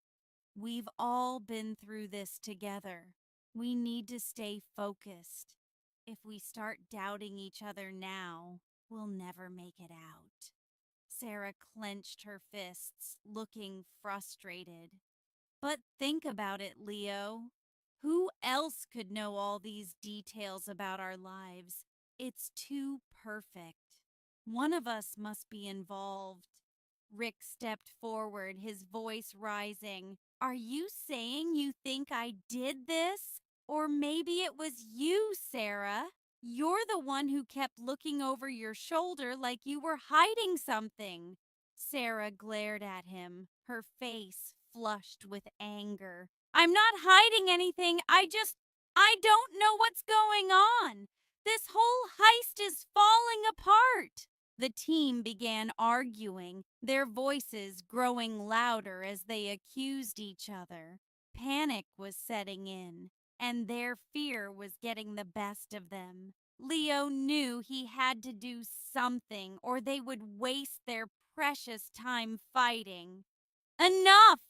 "we've all been through this together. We need to stay focused. If we start doubting each other now, we'll never make it out." Sarah clenched her fists, looking frustrated. "But think about it, Leo. Who else could know all these details about our lives? It's too perfect. One of us must be involved." Rick stepped forward, his voice rising. "Are you saying you think I did this? Or maybe it was you, Sarah? You're the one who kept looking over your shoulder like you were hiding something." Sarah glared at him, her face flushed with anger. "I'm not hiding anything. I don't know what's going on. This whole heist is falling apart." The team began arguing, their voices growing louder as they accused each other. Panic was setting in, and their fear was getting the best of them. Leo knew he had to do something or they would waste their precious time fighting. "Enough!"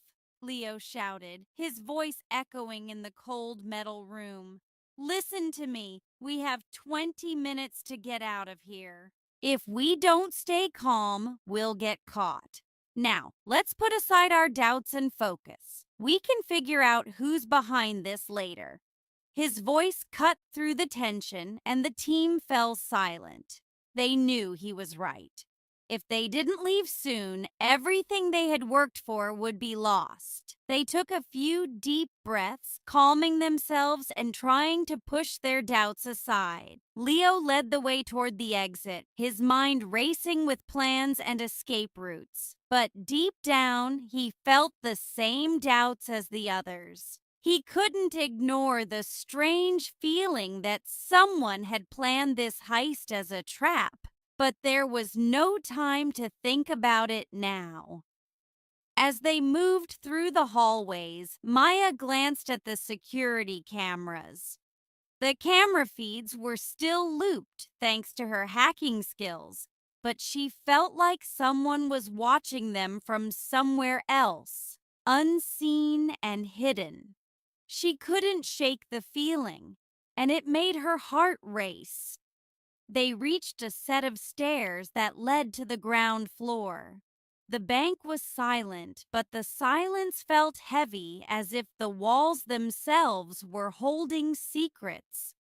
Leo shouted, his voice echoing in the cold metal room. "Listen to me. We have 20 minutes to get out of here. If we don't stay calm, we'll get caught. Now, let's put aside our doubts and focus. We can figure out who's behind this later." His voice cut through the tension, and the team fell silent. They knew he was right. If they didn't leave soon, everything they had worked for would be lost. They took a few deep breaths, calming themselves and trying to push their doubts aside. Leo led the way toward the exit, his mind racing with plans and escape routes. But deep down, he felt the same doubts as the others. He couldn't ignore the strange feeling that someone had planned this heist as a trap. But there was no time to think about it now. As they moved through the hallways, Maya glanced at the security cameras. The camera feeds were still looped thanks to her hacking skills, but she felt like someone was watching them from somewhere else, unseen and hidden. She couldn't shake the feeling, and it made her heart race. They reached a set of stairs that led to the ground floor. The bank was silent, but the silence felt heavy as if the walls themselves were holding secrets.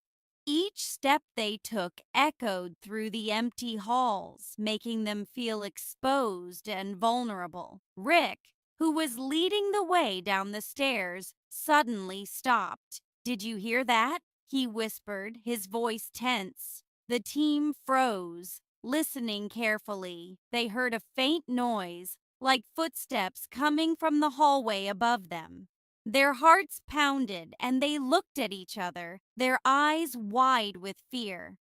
Each step they took echoed through the empty halls, making them feel exposed and vulnerable. Rick, who was leading the way down the stairs, suddenly stopped. "Did you hear that?" he whispered, his voice tense. The team froze, listening carefully. They heard a faint noise, like footsteps coming from the hallway above them. Their hearts pounded and they looked at each other, their eyes wide with fear.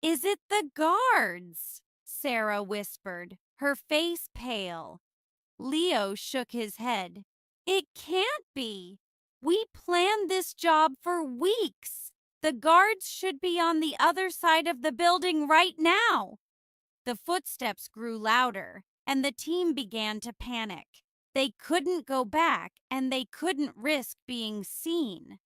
"Is it the guards?" Sarah whispered, her face pale. Leo shook his head. "It can't be. We planned this job for weeks. The guards should be on the other side of the building right now." The footsteps grew louder, and the team began to panic. They couldn't go back, and they couldn't risk being seen.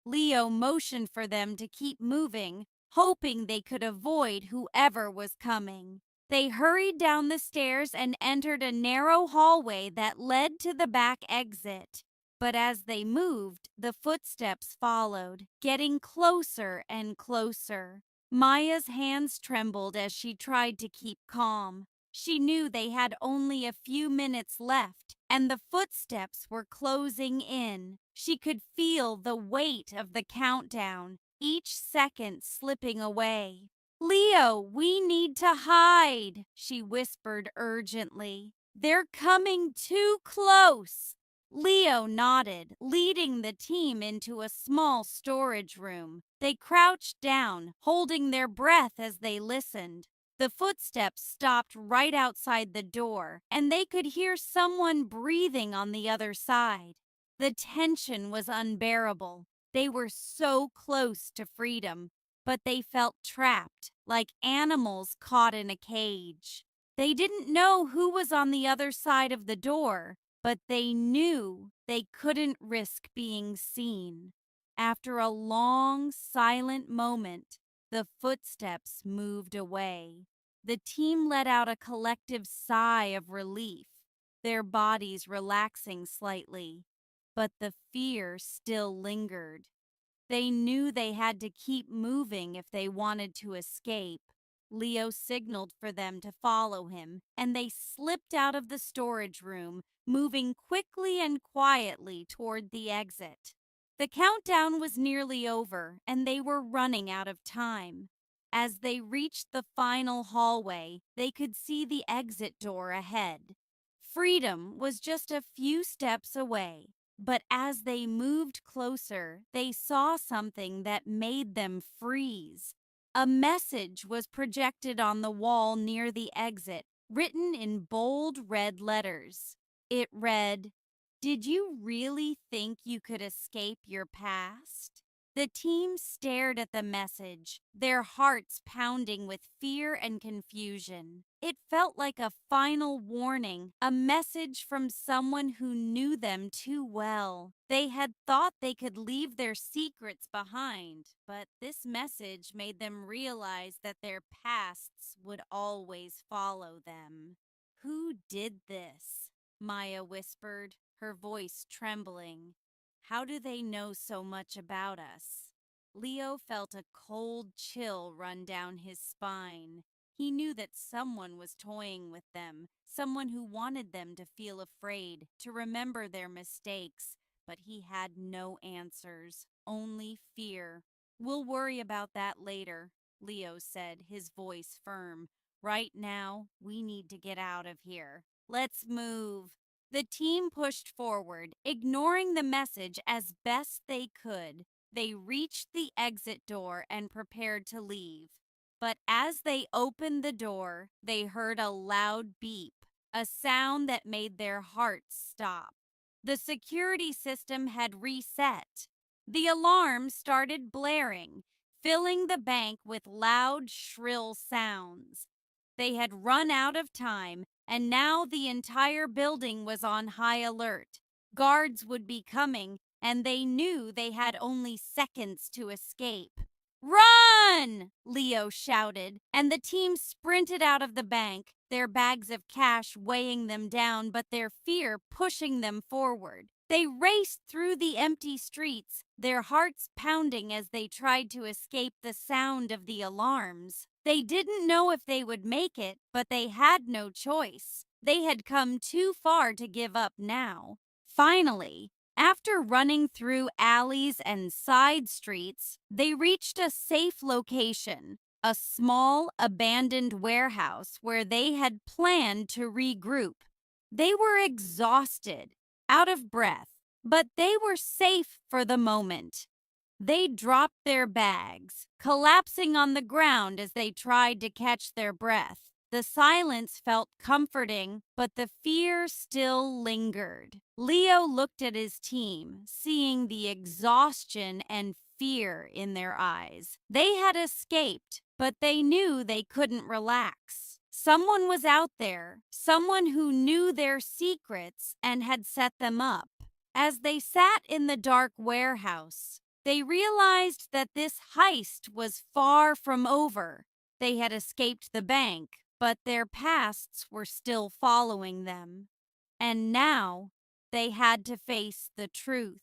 Leo motioned for them to keep moving, hoping they could avoid whoever was coming. They hurried down the stairs and entered a narrow hallway that led to the back exit. But as they moved, the footsteps followed, getting closer and closer. Maya's hands trembled as she tried to keep calm. She knew they had only a few minutes left, and the footsteps were closing in. She could feel the weight of the countdown, each second slipping away. "Leo, we need to hide," she whispered urgently. "They're coming too close." Leo nodded, leading the team into a small storage room. They crouched down, holding their breath as they listened. The footsteps stopped right outside the door, and they could hear someone breathing on the other side. The tension was unbearable. They were so close to freedom, but they felt trapped, like animals caught in a cage. They didn't know who was on the other side of the door, but they knew they couldn't risk being seen. After a long, silent moment, the footsteps moved away. The team let out a collective sigh of relief, their bodies relaxing slightly, but the fear still lingered. They knew they had to keep moving if they wanted to escape. Leo signaled for them to follow him, and they slipped out of the storage room, moving quickly and quietly toward the exit. The countdown was nearly over, and they were running out of time. As they reached the final hallway, they could see the exit door ahead. Freedom was just a few steps away. But as they moved closer, they saw something that made them freeze. A message was projected on the wall near the exit, written in bold red letters. It read, "Did you really think you could escape your past?" The team stared at the message, their hearts pounding with fear and confusion. It felt like a final warning, a message from someone who knew them too well. They had thought they could leave their secrets behind, but this message made them realize that their pasts would always follow them. "Who did this?" Maya whispered, her voice trembling. "How do they know so much about us?" Leo felt a cold chill run down his spine. He knew that someone was toying with them, someone who wanted them to feel afraid, to remember their mistakes, but he had no answers, only fear. "We'll worry about that later," Leo said, his voice firm. "Right now, we need to get out of here. Let's move." The team pushed forward, ignoring the message as best they could. They reached the exit door and prepared to leave. But as they opened the door, they heard a loud beep, a sound that made their hearts stop. The security system had reset. The alarm started blaring, filling the bank with loud, shrill sounds. They had run out of time, and now the entire building was on high alert. Guards would be coming, and they knew they had only seconds to escape. Run! Leo shouted, and the team sprinted out of the bank, their bags of cash weighing them down, but their fear pushing them forward. They raced through the empty streets, their hearts pounding as they tried to escape the sound of the alarms. They didn't know if they would make it, but they had no choice. They had come too far to give up now. Finally, after running through alleys and side streets, they reached a safe location, a small, abandoned warehouse where they had planned to regroup. They were exhausted, out of breath, but they were safe for the moment. They dropped their bags, collapsing on the ground as they tried to catch their breath. The silence felt comforting, but the fear still lingered. Leo looked at his team, seeing the exhaustion and fear in their eyes. They had escaped, but they knew they couldn't relax. Someone was out there, someone who knew their secrets and had set them up. As they sat in the dark warehouse, they realized that this heist was far from over. They had escaped the bank, but their pasts were still following them. And now they had to face the truth.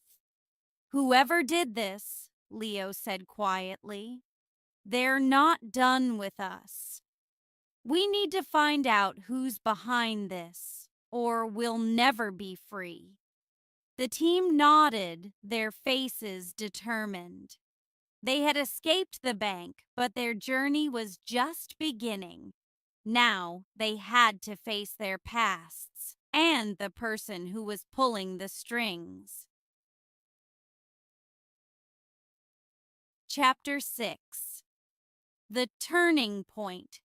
Whoever did this, Leo said quietly, they're not done with us. We need to find out who's behind this, or we'll never be free. The team nodded, their faces determined. They had escaped the bank, but their journey was just beginning. Now they had to face their pasts and the person who was pulling the strings. Chapter 6. The Turning Point.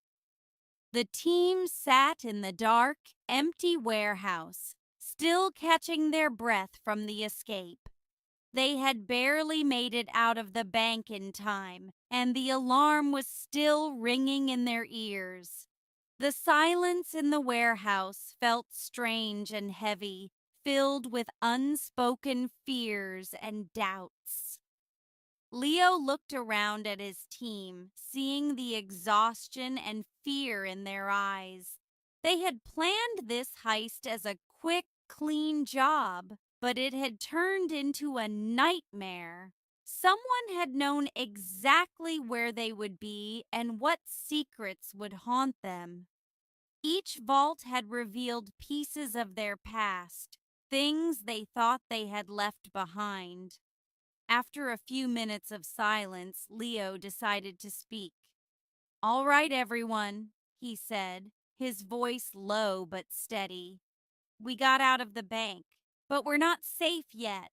The team sat in the dark, empty warehouse, still catching their breath from the escape. They had barely made it out of the bank in time, and the alarm was still ringing in their ears. The silence in the warehouse felt strange and heavy, filled with unspoken fears and doubts. Leo looked around at his team, seeing the exhaustion and fear in their eyes. They had planned this heist as a quick, clean job, but it had turned into a nightmare. Someone had known exactly where they would be and what secrets would haunt them. Each vault had revealed pieces of their past, things they thought they had left behind. After a few minutes of silence, Leo decided to speak. "All right, everyone," he said, his voice low but steady. "We got out of the bank, but we're not safe yet.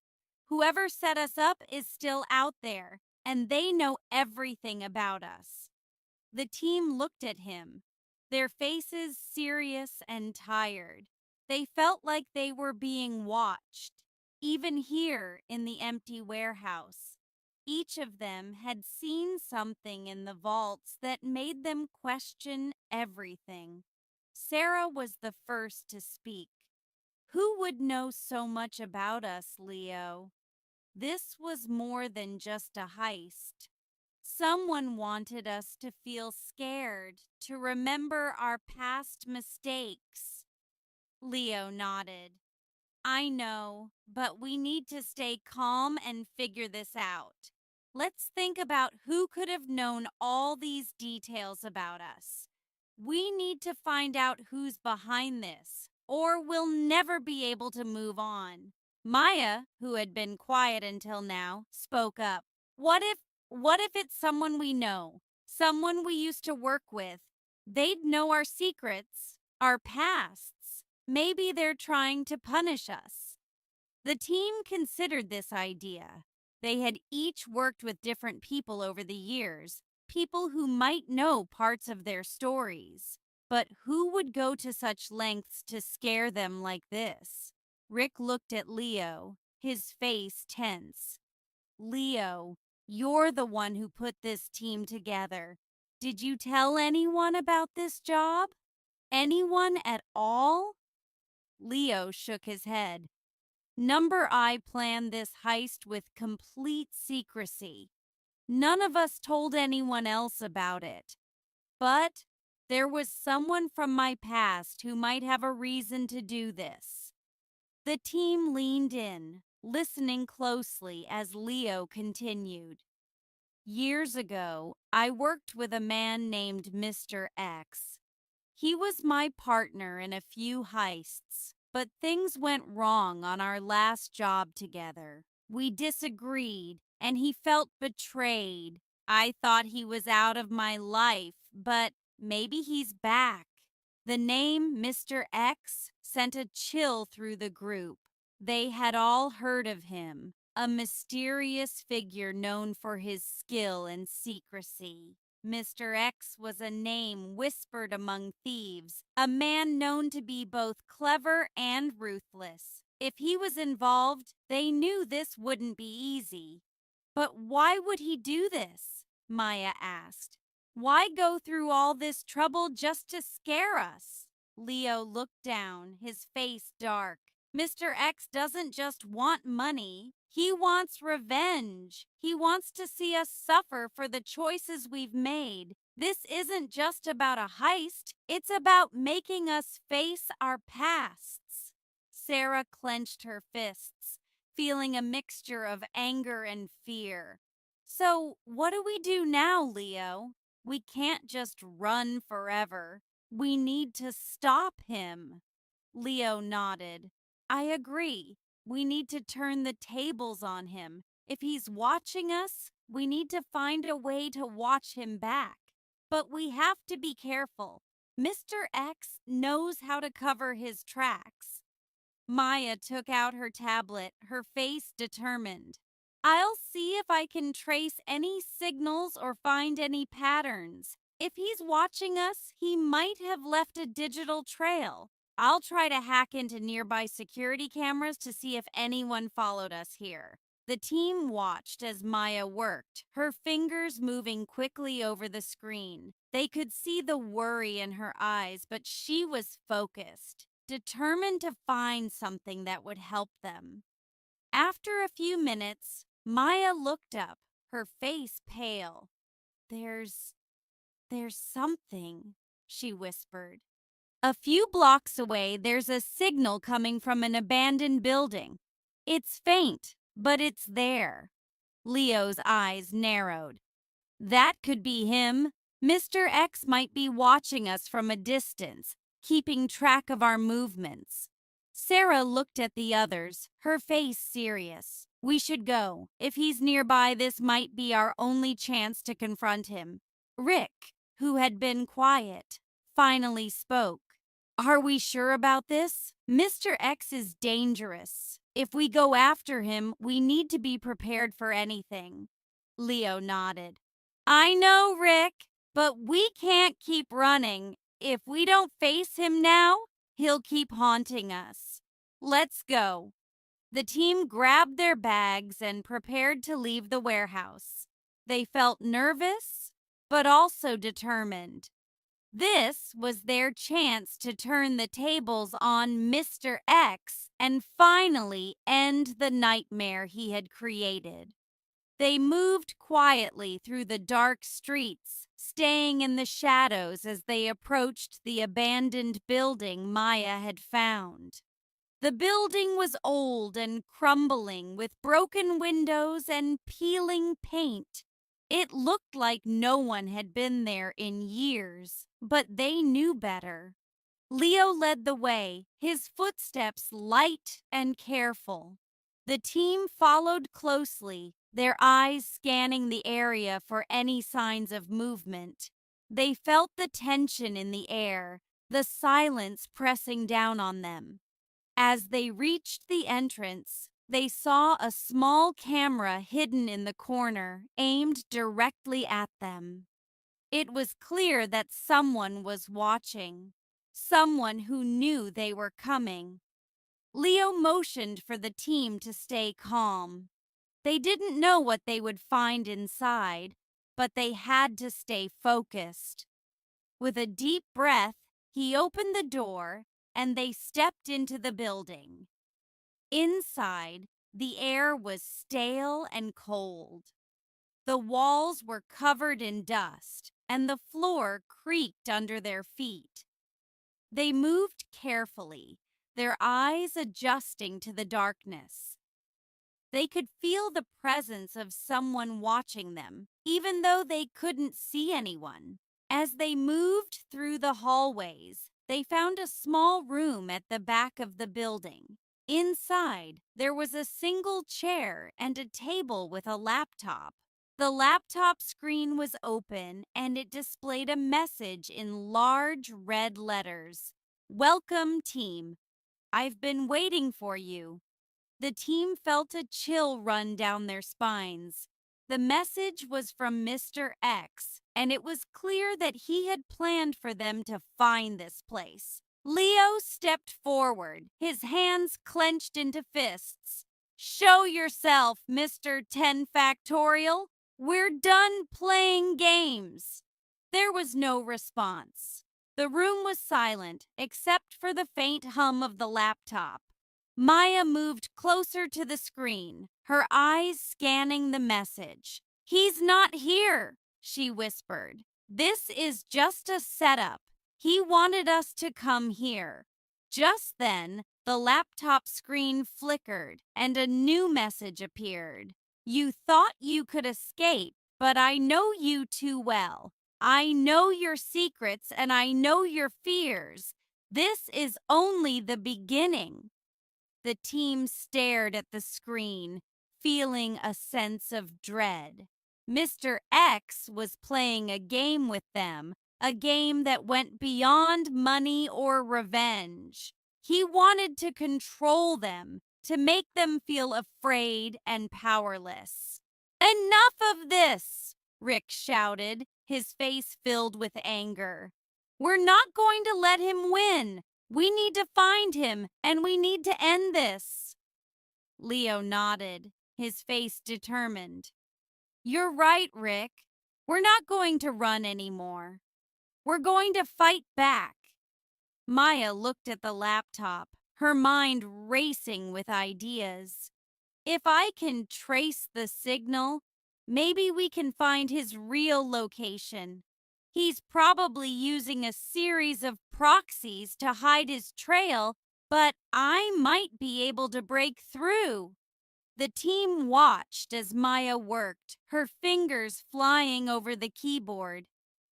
Whoever set us up is still out there, and they know everything about us." The team looked at him, their faces serious and tired. They felt like they were being watched, even here in the empty warehouse. Each of them had seen something in the vaults that made them question everything. Sarah was the first to speak. "Who would know so much about us, Leo? This was more than just a heist. Someone wanted us to feel scared, to remember our past mistakes." Leo nodded. "I know, but we need to stay calm and figure this out. Let's think about who could have known all these details about us. We need to find out who's behind this, or we'll never be able to move on." Maya, who had been quiet until now, spoke up. What if it's someone we know, someone we used to work with? They'd know our secrets, our pasts. Maybe they're trying to punish us." The team considered this idea. They had each worked with different people over the years, people who might know parts of their stories. But who would go to such lengths to scare them like this? Rick looked at Leo, his face tense. "Leo, You're the one who put this team together. Did you tell anyone about this job? Anyone at all? Leo shook his head. Number I planned this heist with complete secrecy. None of us told anyone else about it. But there was someone from my past who might have a reason to do this. The team leaned in, listening closely as Leo continued. Years ago, I worked with a man named Mr. X. He was my partner in a few heists, but things went wrong on our last job together. We disagreed, and he felt betrayed. I thought he was out of my life, but maybe he's back. The name Mr. X sent a chill through the group. They had all heard of him, a mysterious figure known for his skill and secrecy. Mr. X was a name whispered among thieves, a man known to be both clever and ruthless. If he was involved, they knew this wouldn't be easy. But why would he do this? Maya asked. Why go through all this trouble just to scare us? Leo looked down, his face dark. Mr. X doesn't just want money. He wants revenge. He wants to see us suffer for the choices we've made. This isn't just about a heist. It's about making us face our pasts. Sarah clenched her fists, feeling a mixture of anger and fear. So, what do we do now, Leo? We can't just run forever. We need to stop him. Leo nodded. I agree. We need to turn the tables on him. If he's watching us, we need to find a way to watch him back. But we have to be careful. Mr. X knows how to cover his tracks. Maya took out her tablet, her face determined. I'll see if I can trace any signals or find any patterns. If he's watching us, he might have left a digital trail. I'll try to hack into nearby security cameras to see if anyone followed us here. The team watched as Maya worked, her fingers moving quickly over the screen. They could see the worry in her eyes, but she was focused, determined to find something that would help them. After a few minutes, Maya looked up, her face pale. There's something, she whispered. A few blocks away, there's a signal coming from an abandoned building. It's faint, but it's there. Leo's eyes narrowed. That could be him. Mr. X might be watching us from a distance, keeping track of our movements. Sarah looked at the others, her face serious. We should go. If he's nearby, this might be our only chance to confront him. Rick, who had been quiet, finally spoke. Are we sure about this? Mr. X is dangerous. If we go after him, we need to be prepared for anything. Leo nodded. I know, Rick, but we can't keep running. If we don't face him now, he'll keep haunting us. Let's go. The team grabbed their bags and prepared to leave the warehouse. They felt nervous, but also determined. This was their chance to turn the tables on Mr. X and finally end the nightmare he had created. They moved quietly through the dark streets, staying in the shadows as they approached the abandoned building Maya had found. The building was old and crumbling, with broken windows and peeling paint. It looked like no one had been there in years, but they knew better. Leo led the way, his footsteps light and careful. The team followed closely, their eyes scanning the area for any signs of movement. They felt the tension in the air, the silence pressing down on them. As they reached the entrance, they saw a small camera hidden in the corner, aimed directly at them. It was clear that someone was watching, someone who knew they were coming. Leo motioned for the team to stay calm. They didn't know what they would find inside, but they had to stay focused. With a deep breath, he opened the door and they stepped into the building. Inside, the air was stale and cold. The walls were covered in dust and the floor creaked under their feet. They moved carefully, their eyes adjusting to the darkness. They could feel the presence of someone watching them, even though they couldn't see anyone. As they moved through the hallways, they found a small room at the back of the building. Inside, there was a single chair and a table with a laptop. The laptop screen was open and it displayed a message in large red letters. "Welcome, team. I've been waiting for you." The team felt a chill run down their spines. The message was from Mr. X, and it was clear that he had planned for them to find this place. Leo stepped forward, his hands clenched into fists. "Show yourself, Mr. 10 Factorial. We're done playing games." There was no response. The room was silent, except for the faint hum of the laptop. Maya moved closer to the screen, her eyes scanning the message. "He's not here," she whispered. "This is just a setup. He wanted us to come here." Just then, the laptop screen flickered and a new message appeared. "You thought you could escape, but I know you too well. I know your secrets and I know your fears. This is only the beginning." The team stared at the screen, feeling a sense of dread. Mr. X was playing a game with them, a game that went beyond money or revenge. He wanted to control them, to make them feel afraid and powerless. "Enough of this!" Rick shouted, his face filled with anger. "We're not going to let him win. We need to find him, and we need to end this." Leo nodded, his face determined. "You're right, Rick. We're not going to run anymore. We're going to fight back." Maya looked at the laptop, her mind racing with ideas. "If I can trace the signal, maybe we can find his real location. He's probably using a series of proxies to hide his trail, but I might be able to break through." The team watched as Maya worked, her fingers flying over the keyboard.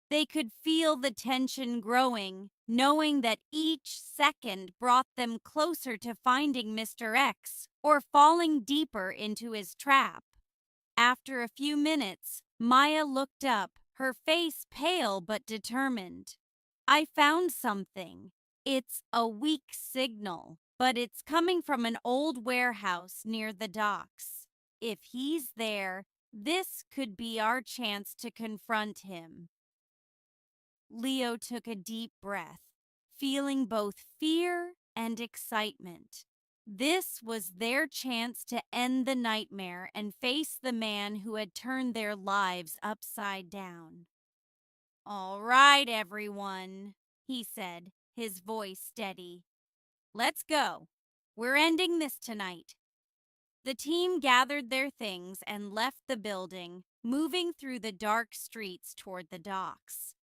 They could feel the tension growing, knowing that each second brought them closer to finding Mr. X or falling deeper into his trap. After a few minutes, Maya looked up, her face pale but determined. "I found something. It's a weak signal, but it's coming from an old warehouse near the docks. If he's there, this could be our chance to confront him." Leo took a deep breath, feeling both fear and excitement. This was their chance to end the nightmare and face the man who had turned their lives upside down. "All right, everyone," he said, his voice steady. "Let's go. We're ending this tonight." The team gathered their things and left the building, moving through the dark streets toward the docks.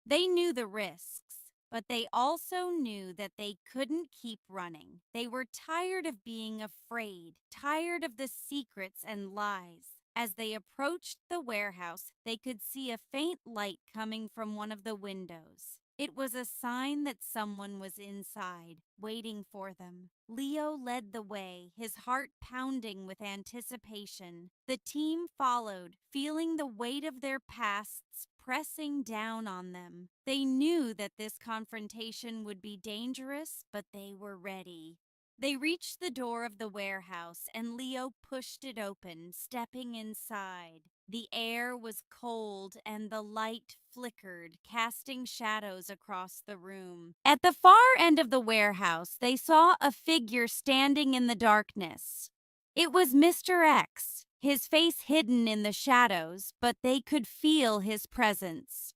They knew the risks, but they also knew that they couldn't keep running. They were tired of being afraid, tired of the secrets and lies. As they approached the warehouse, they could see a faint light coming from one of the windows. It was a sign that someone was inside, waiting for them. Leo led the way, his heart pounding with anticipation. The team followed, feeling the weight of their pasts pressing down on them. They knew that this confrontation would be dangerous, but they were ready. They reached the door of the warehouse, and Leo pushed it open, stepping inside. The air was cold, and the light flickered, casting shadows across the room. At the far end of the warehouse, they saw a figure standing in the darkness. It was Mr. X. his face hidden in the shadows, but they could feel his presence.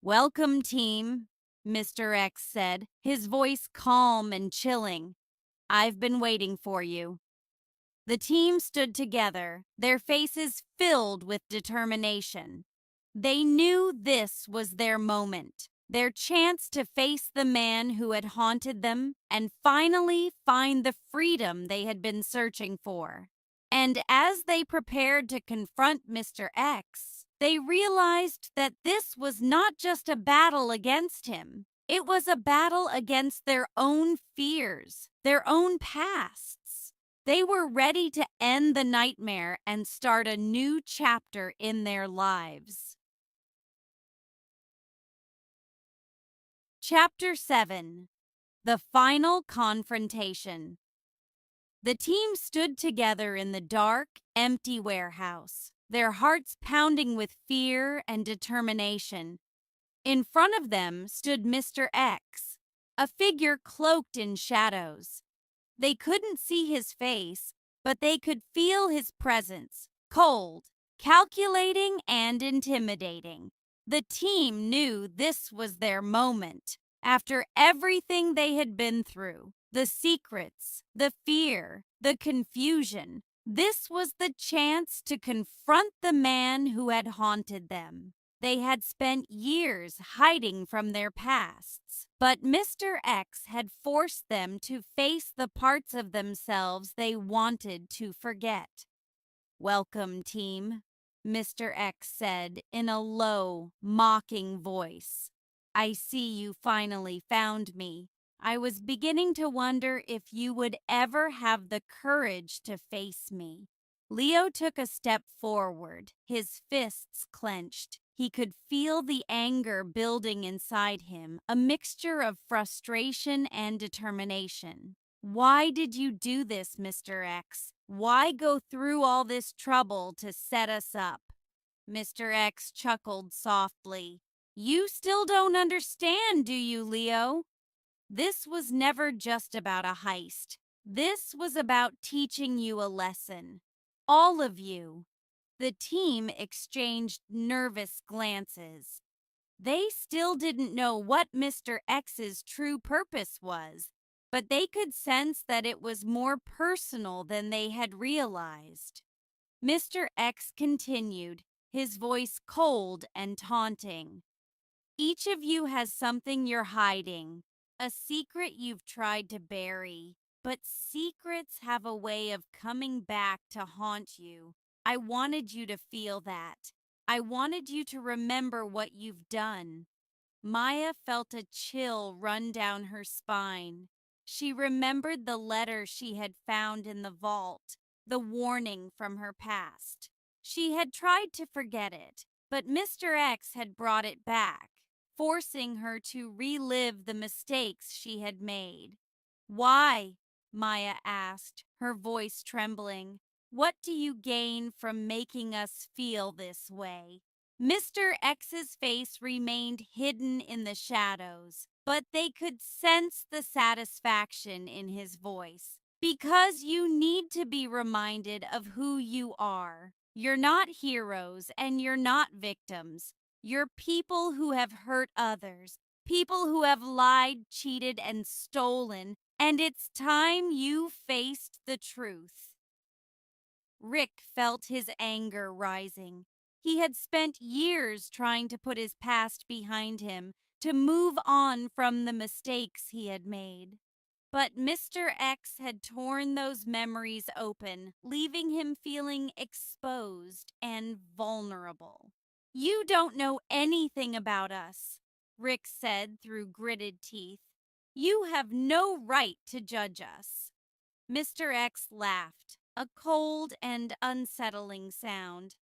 "Welcome, team," Mr. X said, his voice calm and chilling. "I've been waiting for you." The team stood together, their faces filled with determination. They knew this was their moment, their chance to face the man who had haunted them and finally find the freedom they had been searching for. And as they prepared to confront Mr. X, they realized that this was not just a battle against him. It was a battle against their own fears, their own pasts. They were ready to end the nightmare and start a new chapter in their lives. Chapter 7: The Final Confrontation. The team stood together in the dark, empty warehouse, their hearts pounding with fear and determination. In front of them stood Mr. X, a figure cloaked in shadows. They couldn't see his face, but they could feel his presence, cold, calculating, and intimidating. The team knew this was their moment. After everything they had been through, the secrets, the fear, the confusion, this was the chance to confront the man who had haunted them. They had spent years hiding from their pasts, but Mr. X had forced them to face the parts of themselves they wanted to forget. "Welcome, team," Mr. X said in a low, mocking voice. "I see you finally found me. I was beginning to wonder if you would ever have the courage to face me." Leo took a step forward, his fists clenched. He could feel the anger building inside him, a mixture of frustration and determination. "Why did you do this, Mr. X? Why go through all this trouble to set us up?" Mr. X chuckled softly. "You still don't understand, do you, Leo? This was never just about a heist. This was about teaching you a lesson. All of you." The team exchanged nervous glances. They still didn't know what Mr. X's true purpose was, but they could sense that it was more personal than they had realized. Mr. X continued, his voice cold and taunting. "Each of you has something you're hiding, a secret you've tried to bury, but secrets have a way of coming back to haunt you. I wanted you to feel that. I wanted you to remember what you've done." Maya felt a chill run down her spine. She remembered the letter she had found in the vault, the warning from her past. She had tried to forget it, but Mr. X had brought it back, forcing her to relive the mistakes she had made. "Why?" Maya asked, her voice trembling. "What do you gain from making us feel this way?" Mr. X's face remained hidden in the shadows, but they could sense the satisfaction in his voice. "Because you need to be reminded of who you are. You're not heroes and you're not victims. You're people who have hurt others, people who have lied, cheated, and stolen, and it's time you faced the truth." Rick felt his anger rising. He had spent years trying to put his past behind him, to move on from the mistakes he had made. But Mr. X had torn those memories open, leaving him feeling exposed and vulnerable. "You don't know anything about us," Rick said through gritted teeth. "You have no right to judge us." Mr. X laughed, a cold and unsettling sound.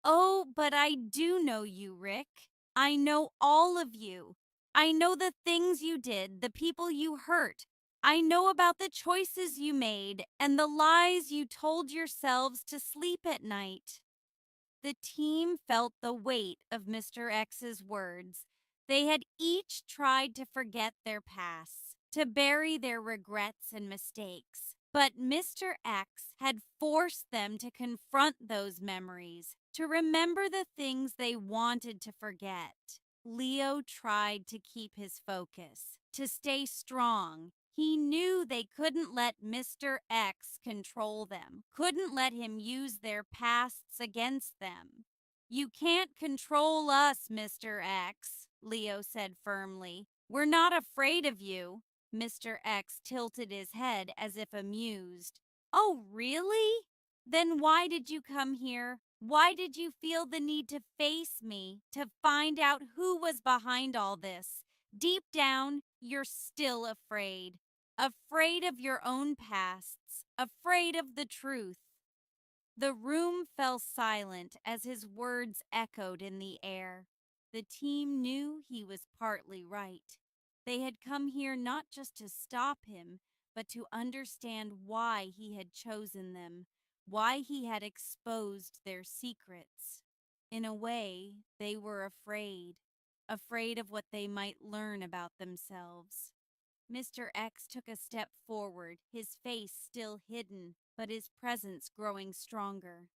"Oh, but I do know you, Rick. I know all of you. I know the things you did, the people you hurt. I know about the choices you made and the lies you told yourselves to sleep at night." The team felt the weight of Mr. X's words. They had each tried to forget their pasts, to bury their regrets and mistakes. But Mr. X had forced them to confront those memories, to remember the things they wanted to forget. Leo tried to keep his focus, to stay strong. He knew they couldn't let Mr. X control them, couldn't let him use their pasts against them. "You can't control us, Mr. X," Leo said firmly. "We're not afraid of you." Mr. X tilted his head as if amused. "Oh, really? Then why did you come here? Why did you feel the need to face me, to find out who was behind all this? Deep down, you're still afraid. Afraid of your own pasts, afraid of the truth." The room fell silent as his words echoed in the air. The team knew he was partly right. They had come here not just to stop him, but to understand why he had chosen them, why he had exposed their secrets. In a way, they were afraid, afraid of what they might learn about themselves. Mr. X took a step forward, his face still hidden, but his presence growing stronger.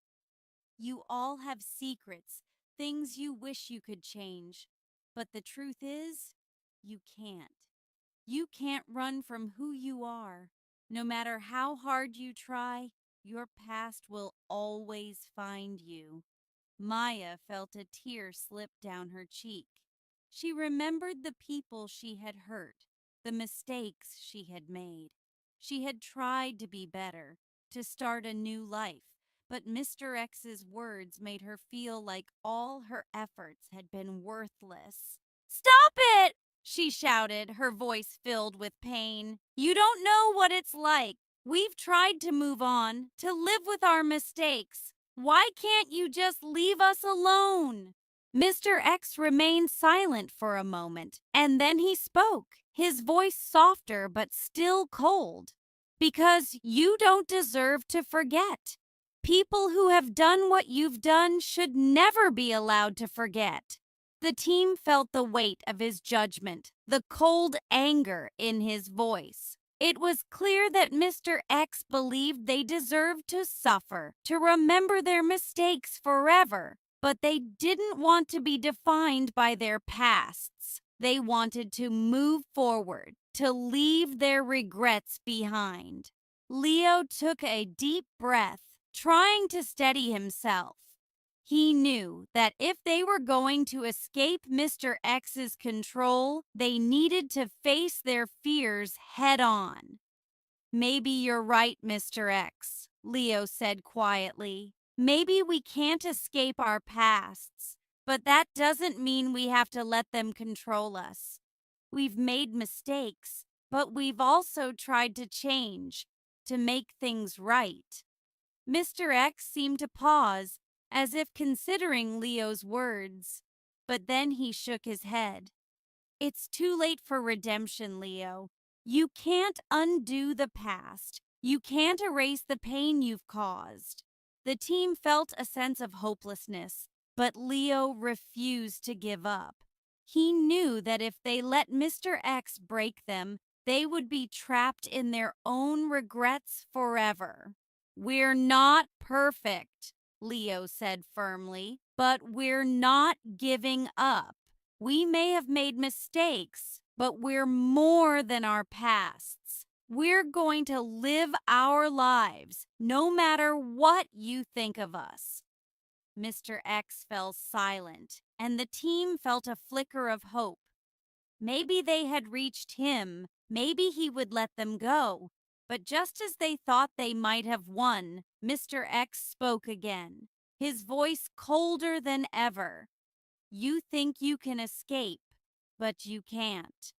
"You all have secrets, things you wish you could change. But the truth is, you can't. You can't run from who you are. No matter how hard you try, your past will always find you." Maya felt a tear slip down her cheek. She remembered the people she had hurt, the mistakes she had made. She had tried to be better, to start a new life, but Mr. X's words made her feel like all her efforts had been worthless. "Stop it!" she shouted, her voice filled with pain. "You don't know what it's like. We've tried to move on, to live with our mistakes. Why can't you just leave us alone?" Mr. X remained silent for a moment, and then he spoke, his voice softer but still cold. "Because you don't deserve to forget. People who have done what you've done should never be allowed to forget." The team felt the weight of his judgment, the cold anger in his voice. It was clear that Mr. X believed they deserved to suffer, to remember their mistakes forever. But they didn't want to be defined by their pasts. They wanted to move forward, to leave their regrets behind. Leo took a deep breath, trying to steady himself. He knew that if they were going to escape Mr. X's control, they needed to face their fears head on. "Maybe you're right, Mr. X," Leo said quietly. "Maybe we can't escape our pasts, but that doesn't mean we have to let them control us. We've made mistakes, but we've also tried to change, to make things right." Mr. X seemed to pause, as if considering Leo's words, but then he shook his head. "It's too late for redemption, Leo. You can't undo the past. You can't erase the pain you've caused." The team felt a sense of hopelessness, but Leo refused to give up. He knew that if they let Mr. X break them, they would be trapped in their own regrets forever. "We're not perfect," Leo said firmly, "but we're not giving up. We may have made mistakes, but we're more than our pasts. We're going to live our lives, no matter what you think of us." Mr. X fell silent, and the team felt a flicker of hope. Maybe they had reached him, maybe he would let them go. But just as they thought they might have won, Mr. X spoke again, his voice colder than ever. "You think you can escape, but you can't.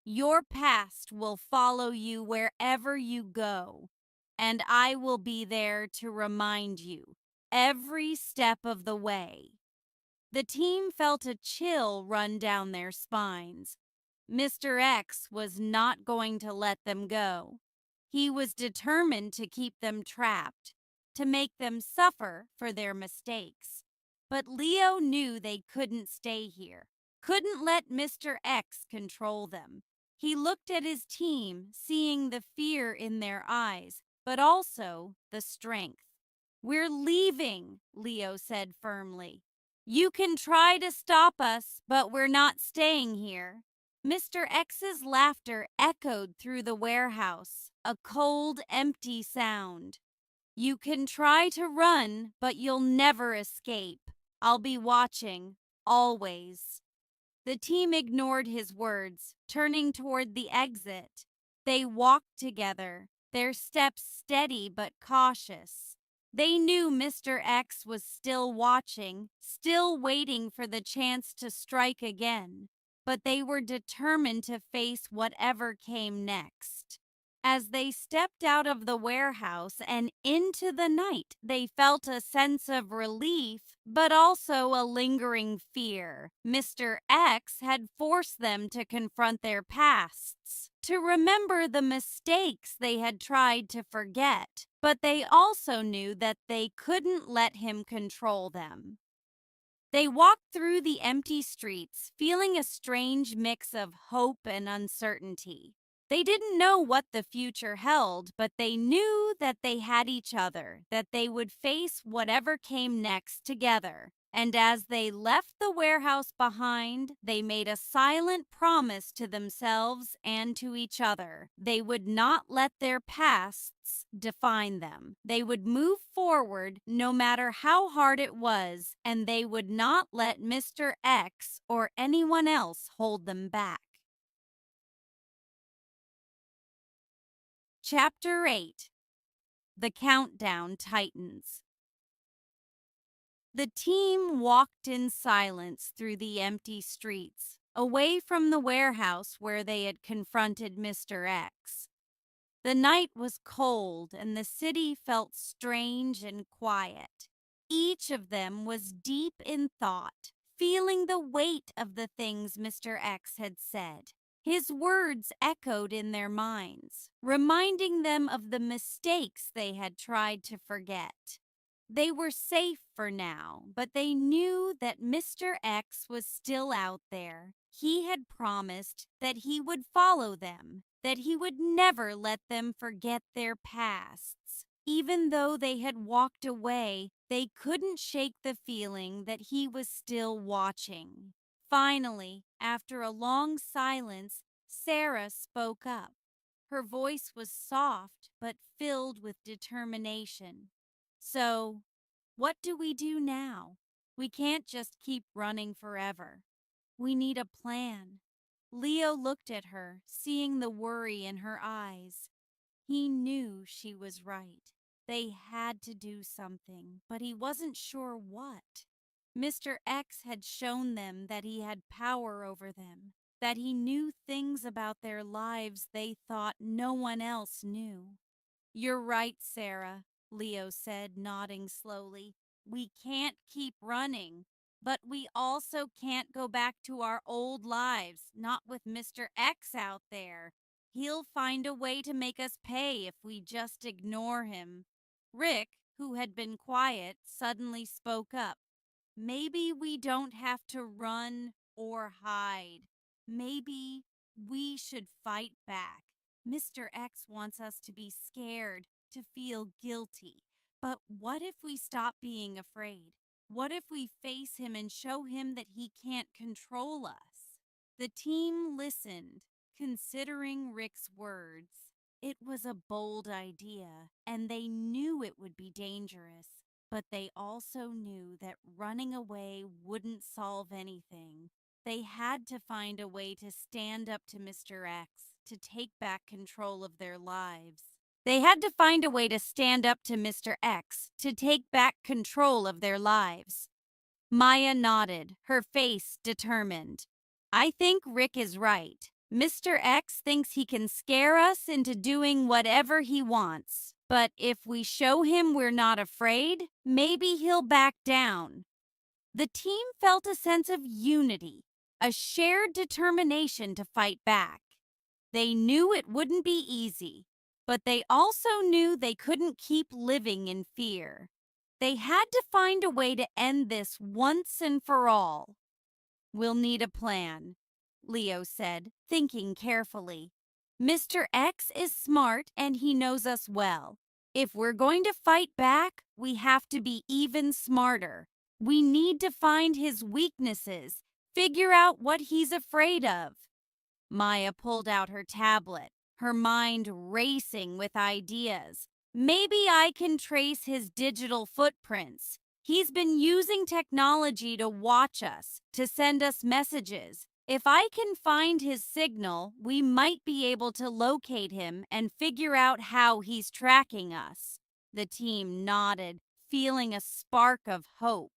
Your past will follow you wherever you go, and I will be there to remind you every step of the way." The team felt a chill run down their spines. Mr. X was not going to let them go. He was determined to keep them trapped, to make them suffer for their mistakes. But Leo knew they couldn't stay here, couldn't let Mr. X control them. He looked at his team, seeing the fear in their eyes, but also the strength. "We're leaving," Leo said firmly. "You can try to stop us, but we're not staying here." Mr. X's laughter echoed through the warehouse, a cold, empty sound. "You can try to run, but you'll never escape. I'll be watching, always." The team ignored his words, turning toward the exit. They walked together, their steps steady but cautious. They knew Mr. X was still watching, still waiting for the chance to strike again, but they were determined to face whatever came next. As they stepped out of the warehouse and into the night, they felt a sense of relief, but also a lingering fear. Mr. X had forced them to confront their pasts, to remember the mistakes they had tried to forget, but they also knew that they couldn't let him control them. They walked through the empty streets, feeling a strange mix of hope and uncertainty. They didn't know what the future held, but they knew that they had each other, that they would face whatever came next together. And as they left the warehouse behind, they made a silent promise to themselves and to each other. They would not let their pasts define them. They would move forward no matter how hard it was, and they would not let Mr. X or anyone else hold them back. Chapter 8. The Countdown Tightens. The team walked in silence through the empty streets, away from the warehouse where they had confronted Mr. X. The night was cold and the city felt strange and quiet. Each of them was deep in thought, feeling the weight of the things Mr. X had said. His words echoed in their minds, reminding them of the mistakes they had tried to forget. They were safe for now, but they knew that Mr. X was still out there. He had promised that he would follow them, that he would never let them forget their pasts. Even though they had walked away, they couldn't shake the feeling that he was still watching. Finally, after a long silence, Sarah spoke up. Her voice was soft but filled with determination. "So, what do we do now? We can't just keep running forever. We need a plan." Leo looked at her, seeing the worry in her eyes. He knew she was right. They had to do something, but he wasn't sure what. Mr. X had shown them that he had power over them, that he knew things about their lives they thought no one else knew. "You're right, Sarah," Leo said, nodding slowly. "We can't keep running, but we also can't go back to our old lives, not with Mr. X out there. He'll find a way to make us pay if we just ignore him." Rick, who had been quiet, suddenly spoke up. "Maybe we don't have to run or hide. Maybe we should fight back. Mr. X wants us to be scared, to feel guilty. But what if we stop being afraid? What if we face him and show him that he can't control us?" The team listened, considering Rick's words. It was a bold idea, and they knew it would be dangerous. But they also knew that running away wouldn't solve anything. They had to find a way to stand up to Mr. X, to take back control of their lives. They had to find a way to stand up to Mr. X, to take back control of their lives. Maya nodded, her face determined. "I think Rick is right. Mr. X thinks he can scare us into doing whatever he wants. But if we show him we're not afraid, maybe he'll back down." The team felt a sense of unity, a shared determination to fight back. They knew it wouldn't be easy, but they also knew they couldn't keep living in fear. They had to find a way to end this once and for all. "We'll need a plan," Leo said, thinking carefully. "Mr. X is smart and he knows us well. If we're going to fight back, we have to be even smarter. We need to find his weaknesses, figure out what he's afraid of. Maya pulled out her tablet, her mind racing with ideas. Maybe I can trace his digital footprints. He's been using technology to watch us, to send us messages. If I can find his signal, we might be able to locate him and figure out how he's tracking us. The team nodded, feeling a spark of hope.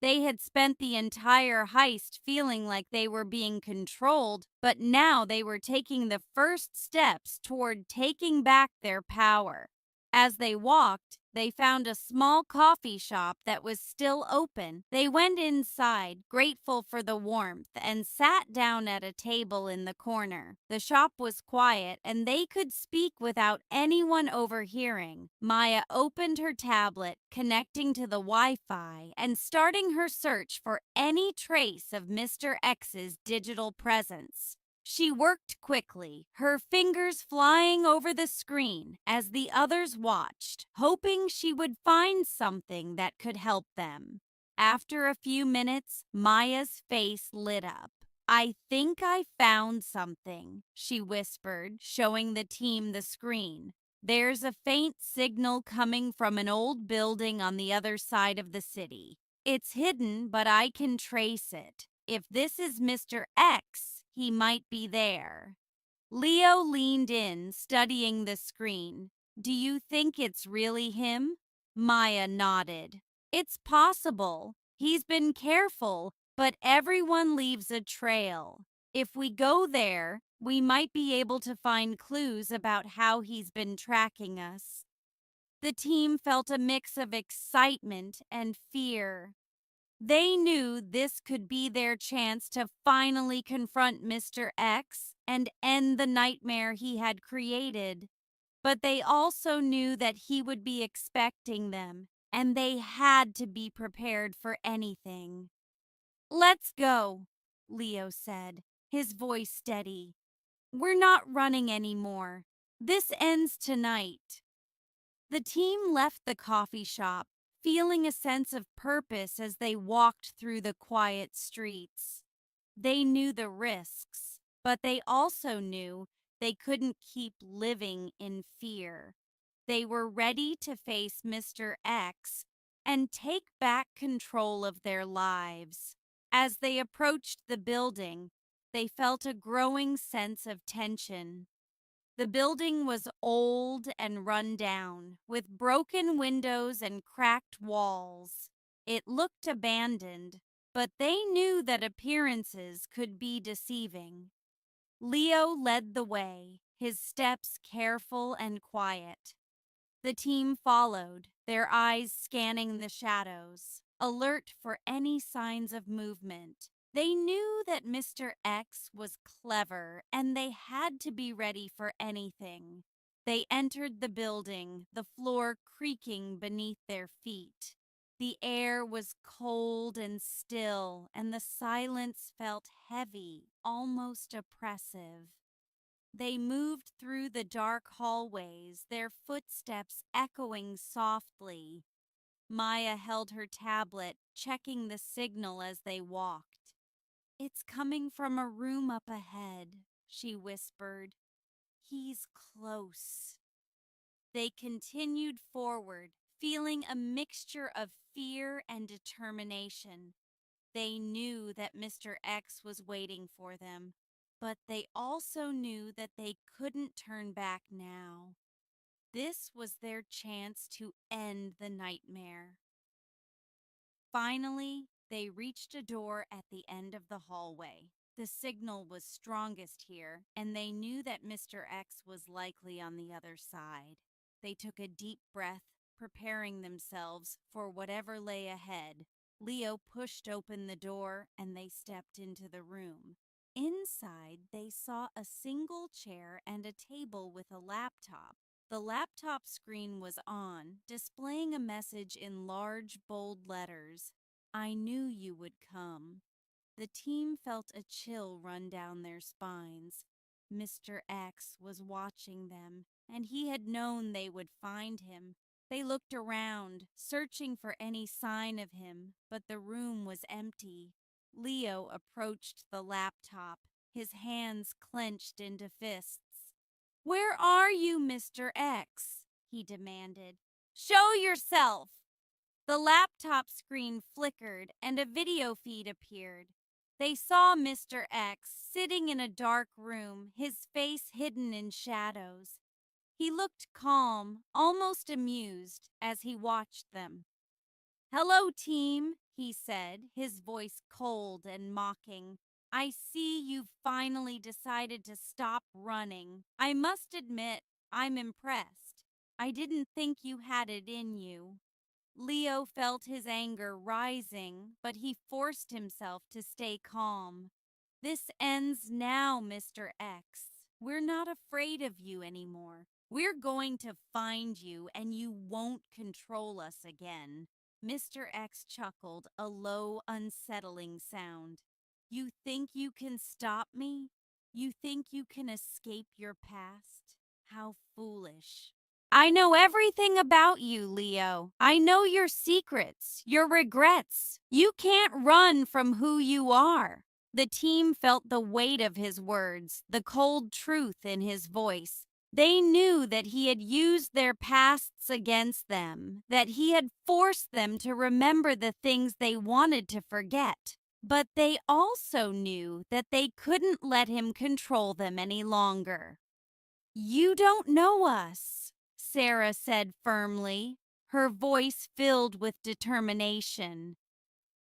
They had spent the entire heist feeling like they were being controlled, but now they were taking the first steps toward taking back their power. As they walked, they found a small coffee shop that was still open. They went inside, grateful for the warmth, and sat down at a table in the corner. The shop was quiet, and they could speak without anyone overhearing. Maya opened her tablet, connecting to the Wi-Fi, and starting her search for any trace of Mr. X's digital presence. She worked quickly, her fingers flying over the screen as the others watched, hoping she would find something that could help them. After a few minutes, Maya's face lit up. "I think I found something," she whispered, showing the team the screen. "There's a faint signal coming from an old building on the other side of the city. It's hidden, but I can trace it. If this is Mr. X, he might be there." Leo leaned in, studying the screen. "Do you think it's really him?" Maya nodded. "It's possible. He's been careful, but everyone leaves a trail. If we go there, we might be able to find clues about how he's been tracking us." The team felt a mix of excitement and fear. They knew this could be their chance to finally confront Mr. X and end the nightmare he had created. But they also knew that he would be expecting them, and they had to be prepared for anything. "Let's go," Leo said, his voice steady. "We're not running anymore. This ends tonight." The team left the coffee shop, feeling a sense of purpose as they walked through the quiet streets. They knew the risks, but they also knew they couldn't keep living in fear. They were ready to face Mr. X and take back control of their lives. As they approached the building, they felt a growing sense of tension. The building was old and run down, with broken windows and cracked walls. It looked abandoned, but they knew that appearances could be deceiving. Leo led the way, his steps careful and quiet. The team followed, their eyes scanning the shadows, alert for any signs of movement. They knew that Mr. X was clever and they had to be ready for anything. They entered the building, the floor creaking beneath their feet. The air was cold and still, and the silence felt heavy, almost oppressive. They moved through the dark hallways, their footsteps echoing softly. Maya held her tablet, checking the signal as they walked. "It's coming from a room up ahead," she whispered. "He's close." They continued forward, feeling a mixture of fear and determination. They knew that Mr. X was waiting for them, but they also knew that they couldn't turn back now. This was their chance to end the nightmare. Finally, they reached a door at the end of the hallway. The signal was strongest here, and they knew that Mr. X was likely on the other side. They took a deep breath, preparing themselves for whatever lay ahead. Leo pushed open the door, and they stepped into the room. Inside, they saw a single chair and a table with a laptop. The laptop screen was on, displaying a message in large, bold letters. "I knew you would come." The team felt a chill run down their spines. Mr. X was watching them, and he had known they would find him. They looked around, searching for any sign of him, but the room was empty. Leo approached the laptop, his hands clenched into fists. "Where are you, Mr. X?" he demanded. "Show yourself!" The laptop screen flickered and a video feed appeared. They saw Mr. X sitting in a dark room, his face hidden in shadows. He looked calm, almost amused, as he watched them. "Hello, team," he said, his voice cold and mocking. "I see you've finally decided to stop running. I must admit, I'm impressed. I didn't think you had it in you." Leo felt his anger rising, but he forced himself to stay calm. "This ends now, Mr. X. We're not afraid of you anymore. We're going to find you, and you won't control us again." Mr. X chuckled, a low, unsettling sound. "You think you can stop me? You think you can escape your past? How foolish." "I know everything about you, Leo. I know your secrets, your regrets. You can't run from who you are." The team felt the weight of his words, the cold truth in his voice. They knew that he had used their pasts against them, that he had forced them to remember the things they wanted to forget. But they also knew that they couldn't let him control them any longer. "You don't know us," Sarah said firmly, her voice filled with determination.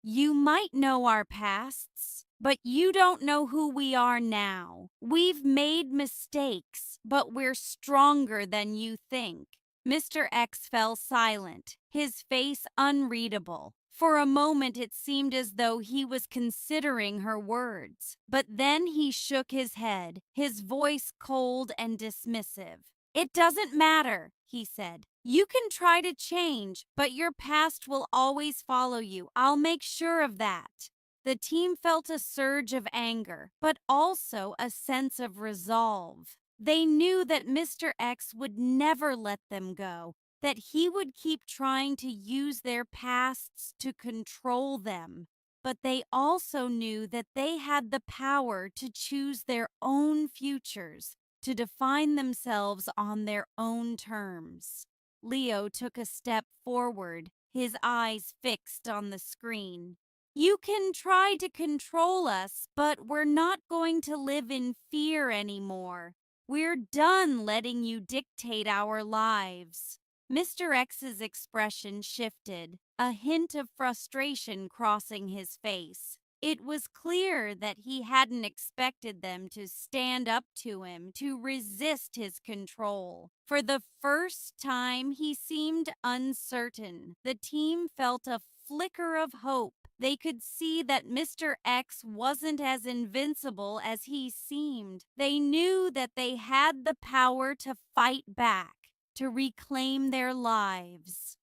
"You might know our pasts, but you don't know who we are now. We've made mistakes, but we're stronger than you think." Mr. X fell silent, his face unreadable. For a moment it seemed as though he was considering her words, but then he shook his head, his voice cold and dismissive. "It doesn't matter," he said. "You can try to change, but your past will always follow you. I'll make sure of that." The team felt a surge of anger, but also a sense of resolve. They knew that Mr. X would never let them go, that he would keep trying to use their pasts to control them. But they also knew that they had the power to choose their own futures, to define themselves on their own terms. Leo took a step forward, his eyes fixed on the screen. "You can try to control us, but we're not going to live in fear anymore. We're done letting you dictate our lives." Mr. X's expression shifted, a hint of frustration crossing his face. It was clear that he hadn't expected them to stand up to him, to resist his control. For the first time, he seemed uncertain. The team felt a flicker of hope. They could see that Mr. X wasn't as invincible as he seemed. They knew that they had the power to fight back, to reclaim their lives.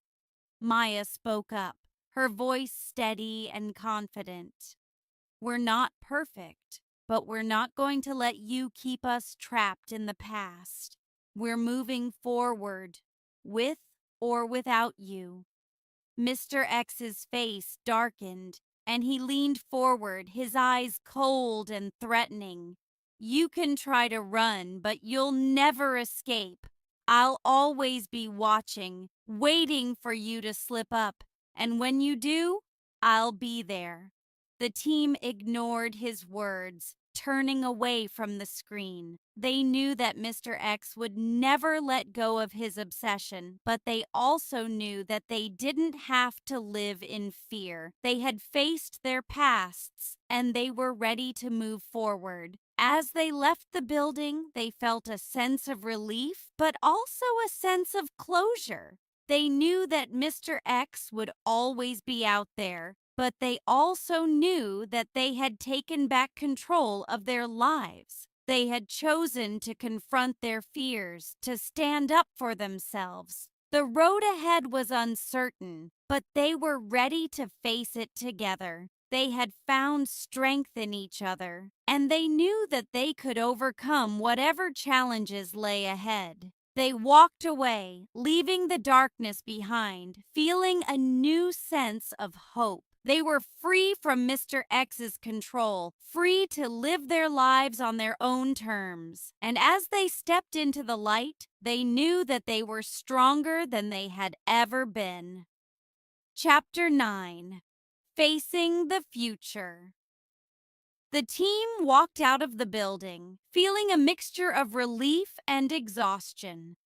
Maya spoke up, her voice steady and confident. "We're not perfect, but we're not going to let you keep us trapped in the past. We're moving forward, with or without you." Mr. X's face darkened, and he leaned forward, his eyes cold and threatening. "You can try to run, but you'll never escape. I'll always be watching, waiting for you to slip up, and when you do, I'll be there." The team ignored his words, turning away from the screen. They knew that Mr. X would never let go of his obsession, but they also knew that they didn't have to live in fear. They had faced their pasts, and they were ready to move forward. As they left the building, they felt a sense of relief, but also a sense of closure. They knew that Mr. X would always be out there, but they also knew that they had taken back control of their lives. They had chosen to confront their fears, to stand up for themselves. The road ahead was uncertain, but they were ready to face it together. They had found strength in each other, and they knew that they could overcome whatever challenges lay ahead. They walked away, leaving the darkness behind, feeling a new sense of hope. They were free from Mr. X's control, free to live their lives on their own terms. And as they stepped into the light, they knew that they were stronger than they had ever been. Chapter 9: Facing the Future. The team walked out of the building, feeling a mixture of relief and exhaustion.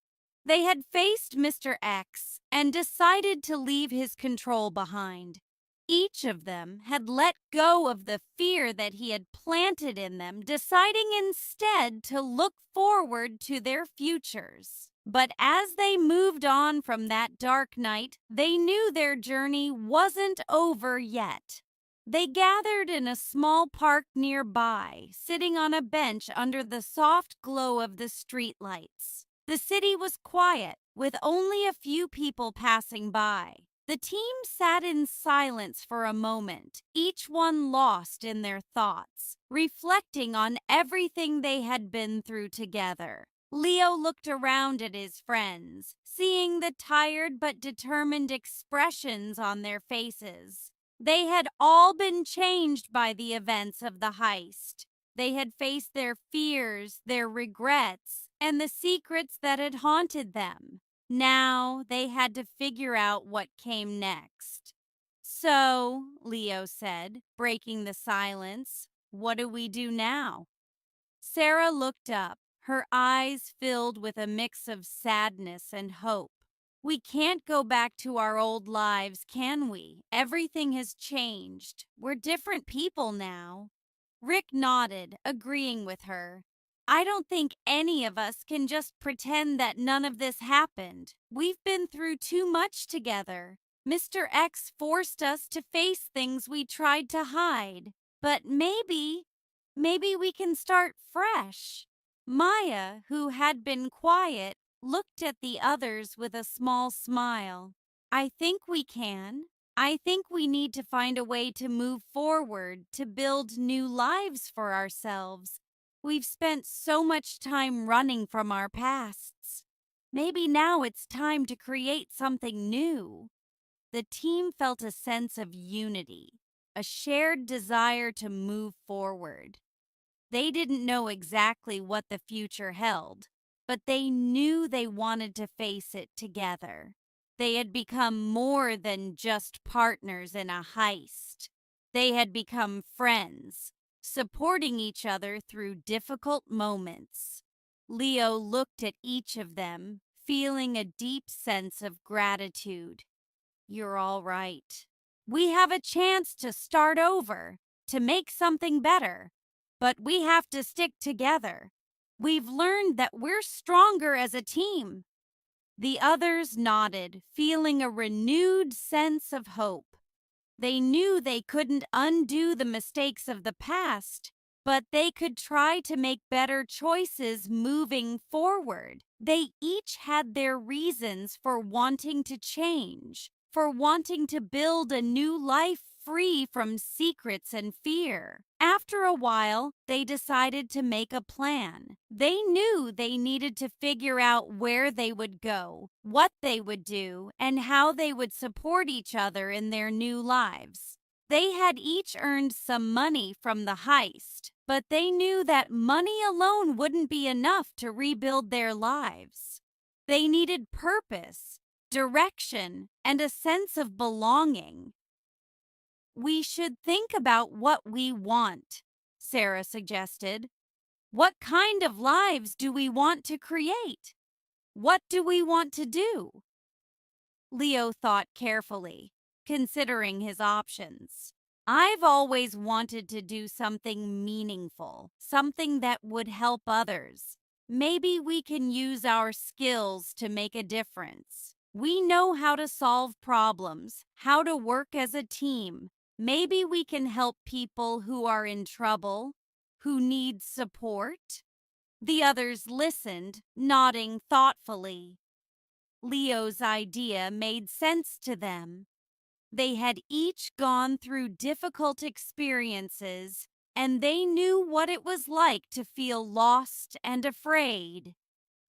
They had faced Mr. X and decided to leave his control behind. Each of them had let go of the fear that he had planted in them, deciding instead to look forward to their futures. But as they moved on from that dark night, they knew their journey wasn't over yet. They gathered in a small park nearby, sitting on a bench under the soft glow of the streetlights. The city was quiet, with only a few people passing by. The team sat in silence for a moment, each one lost in their thoughts, reflecting on everything they had been through together. Leo looked around at his friends, seeing the tired but determined expressions on their faces. They had all been changed by the events of the heist. They had faced their fears, their regrets, and the secrets that had haunted them. Now they had to figure out what came next. So, Leo said, breaking the silence, what do we do now? Sarah looked up, her eyes filled with a mix of sadness and hope. We can't go back to our old lives, can we? Everything has changed. We're different people now. Rick nodded, agreeing with her. I don't think any of us can just pretend that none of this happened. We've been through too much together. Mr. X forced us to face things we tried to hide. But maybe we can start fresh. Maya, who had been quiet, looked at the others with a small smile. I think we can. I think we need to find a way to move forward, to build new lives for ourselves. We've spent so much time running from our pasts. Maybe now it's time to create something new. The team felt a sense of unity, a shared desire to move forward. They didn't know exactly what the future held, but they knew they wanted to face it together. They had become more than just partners in a heist. They had become friends, supporting each other through difficult moments. Leo looked at each of them, feeling a deep sense of gratitude. You're all right. We have a chance to start over, to make something better, but we have to stick together. We've learned that we're stronger as a team. The others nodded, feeling a renewed sense of hope. They knew they couldn't undo the mistakes of the past, but they could try to make better choices moving forward. They each had their reasons for wanting to change, for wanting to build a new life free from secrets and fear. After a while, they decided to make a plan. They knew they needed to figure out where they would go, what they would do, and how they would support each other in their new lives. They had each earned some money from the heist, but they knew that money alone wouldn't be enough to rebuild their lives. They needed purpose, direction, and a sense of belonging. We should think about what we want, Sarah suggested. What kind of lives do we want to create? What do we want to do? Leo thought carefully, considering his options. I've always wanted to do something meaningful, something that would help others. Maybe we can use our skills to make a difference. We know how to solve problems, how to work as a team. Maybe we can help people who are in trouble, who need support. The others listened, nodding thoughtfully. Leo's idea made sense to them. They had each gone through difficult experiences, and they knew what it was like to feel lost and afraid.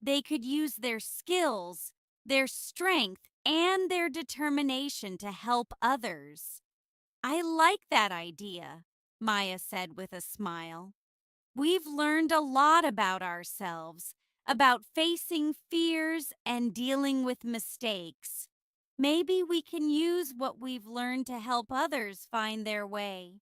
they could use their skills, their strength, and their determination to help others. I like that idea, Maya said with a smile. We've learned a lot about ourselves, about facing fears and dealing with mistakes. Maybe we can use what we've learned to help others find their way.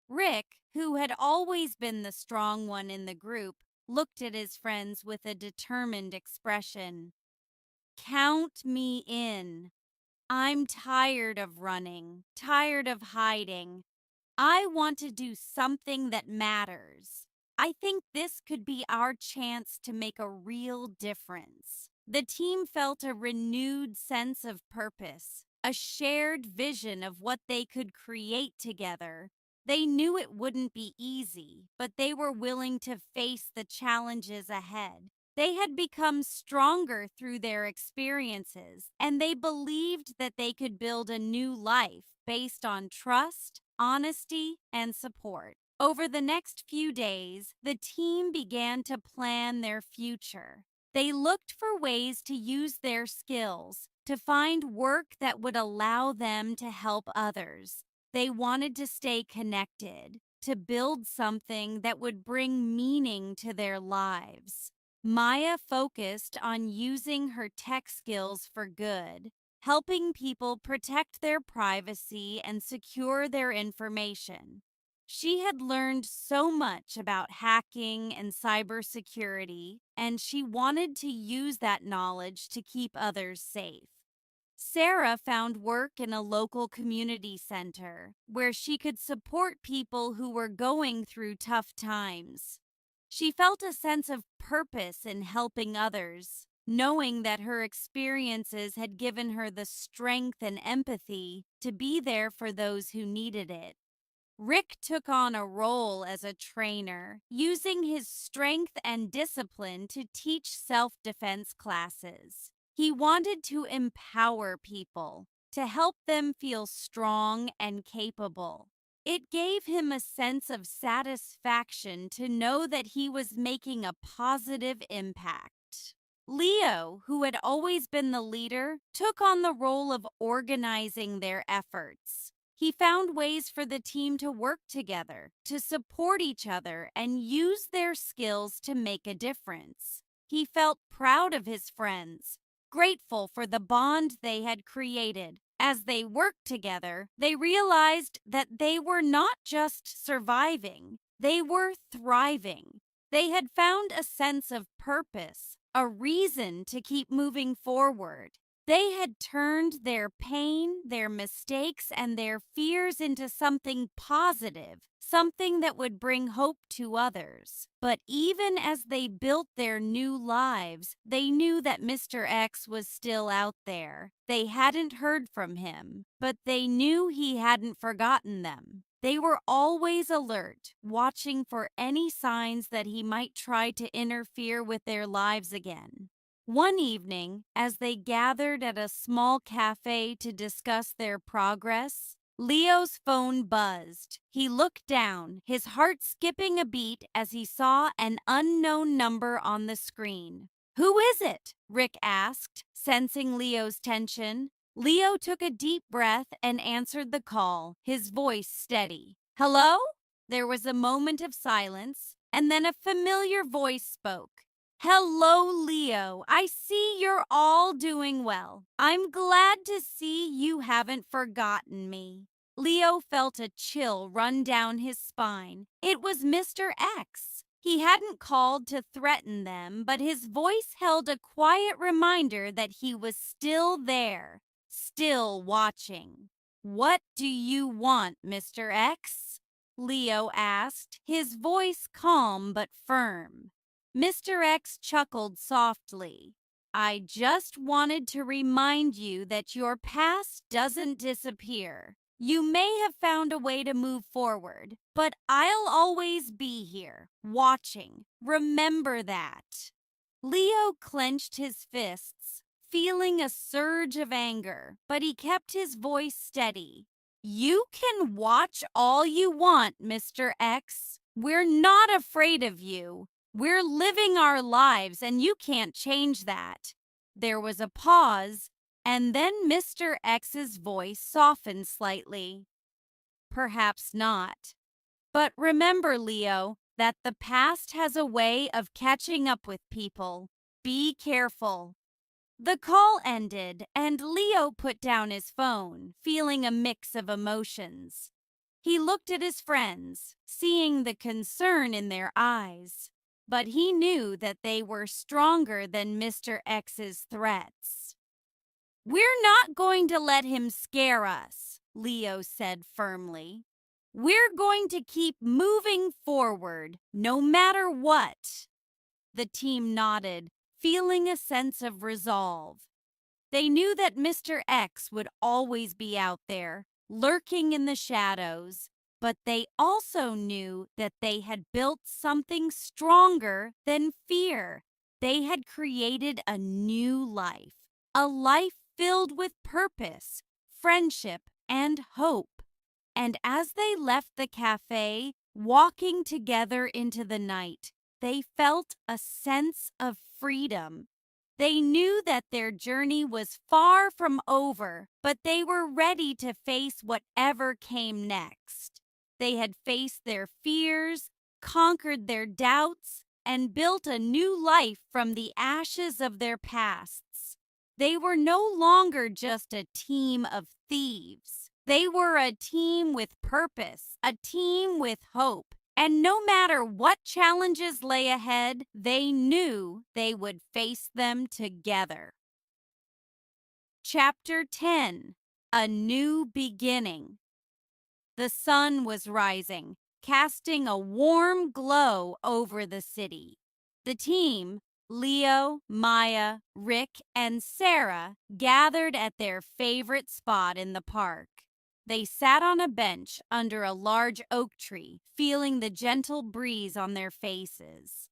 Rick, who had always been the strong one in the group, looked at his friends with a determined expression. Count me in. I'm tired of running, tired of hiding. I want to do something that matters. I think this could be our chance to make a real difference. The team felt a renewed sense of purpose, a shared vision of what they could create together. They knew it wouldn't be easy, but they were willing to face the challenges ahead. They had become stronger through their experiences, and they believed that they could build a new life based on trust, honesty, and support. Over the next few days, the team began to plan their future. They looked for ways to use their skills to find work that would allow them to help others. They wanted to stay connected, to build something that would bring meaning to their lives. Maya focused on using her tech skills for good, helping people protect their privacy and secure their information. She had learned so much about hacking and cybersecurity, and she wanted to use that knowledge to keep others safe. Sarah found work in a local community center where she could support people who were going through tough times. She felt a sense of purpose in helping others, knowing that her experiences had given her the strength and empathy to be there for those who needed it. Rick took on a role as a trainer, using his strength and discipline to teach self-defense classes. He wanted to empower people, to help them feel strong and capable. It gave him a sense of satisfaction to know that he was making a positive impact. Leo, who had always been the leader, took on the role of organizing their efforts. He found ways for the team to work together, to support each other, and use their skills to make a difference. He felt proud of his friends, grateful for the bond they had created. As they worked together, they realized that they were not just surviving, they were thriving. They had found a sense of purpose, a reason to keep moving forward. They had turned their pain, their mistakes, and their fears into something positive, something that would bring hope to others. But even as they built their new lives, they knew that Mr. X was still out there. They hadn't heard from him, but they knew he hadn't forgotten them. They were always alert, watching for any signs that he might try to interfere with their lives again. One evening, as they gathered at a small cafe to discuss their progress, Leo's phone buzzed. He looked down, his heart skipping a beat as he saw an unknown number on the screen. "Who is it?" Rick asked, sensing Leo's tension. Leo took a deep breath and answered the call, his voice steady. "Hello?" There was a moment of silence, and then a familiar voice spoke. "Hello, Leo. I see you're all doing well. I'm glad to see you haven't forgotten me." Leo felt a chill run down his spine. It was Mr. X. He hadn't called to threaten them, but his voice held a quiet reminder that he was still there, still watching. "What do you want, Mr. X?" Leo asked, his voice calm but firm. Mr. X chuckled softly. "I just wanted to remind you that your past doesn't disappear. You may have found a way to move forward, but I'll always be here, watching. Remember that." Leo clenched his fists, feeling a surge of anger, but he kept his voice steady. "You can watch all you want, Mr. X. We're not afraid of you. We're living our lives and you can't change that. There was a pause, and then Mr. X's voice softened slightly. Perhaps not. But remember, Leo, that the past has a way of catching up with people. Be careful. The call ended, and Leo put down his phone, feeling a mix of emotions. He looked at his friends, seeing the concern in their eyes, but he knew that they were stronger than Mr. X's threats. "We're not going to let him scare us," Leo said firmly. "We're going to keep moving forward, no matter what." The team nodded, feeling a sense of resolve. They knew that Mr. X would always be out there, lurking in the shadows, but they also knew that they had built something stronger than fear. They had created a new life, a life filled with purpose, friendship, and hope. And as they left the cafe, walking together into the night, they felt a sense of freedom. They knew that their journey was far from over, but they were ready to face whatever came next. They had faced their fears, conquered their doubts, and built a new life from the ashes of their pasts. They were no longer just a team of thieves. They were a team with purpose, a team with hope. And no matter what challenges lay ahead, they knew they would face them together. Chapter 10: A New Beginning. The sun was rising, casting a warm glow over the city. The team, Leo, Maya, Rick, and Sarah, gathered at their favorite spot in the park. They sat on a bench under a large oak tree, feeling the gentle breeze on their faces.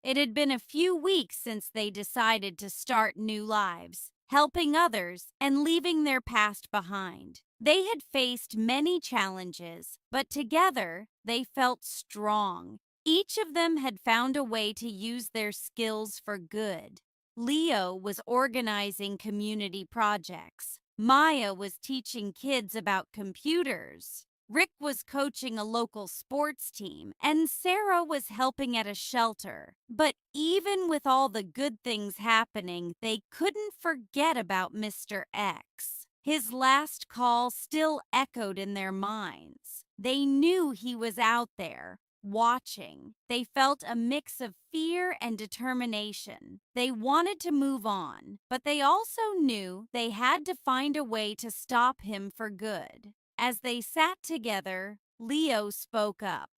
It had been a few weeks since they decided to start new lives, helping others and leaving their past behind. They had faced many challenges, but together they felt strong. Each of them had found a way to use their skills for good. Leo was organizing community projects. Maya was teaching kids about computers. Rick was coaching a local sports team, and Sarah was helping at a shelter. But even with all the good things happening, they couldn't forget about Mr. X. His last call still echoed in their minds. They knew he was out there, watching. They felt a mix of fear and determination. They wanted to move on, but they also knew they had to find a way to stop him for good. As they sat together, Leo spoke up.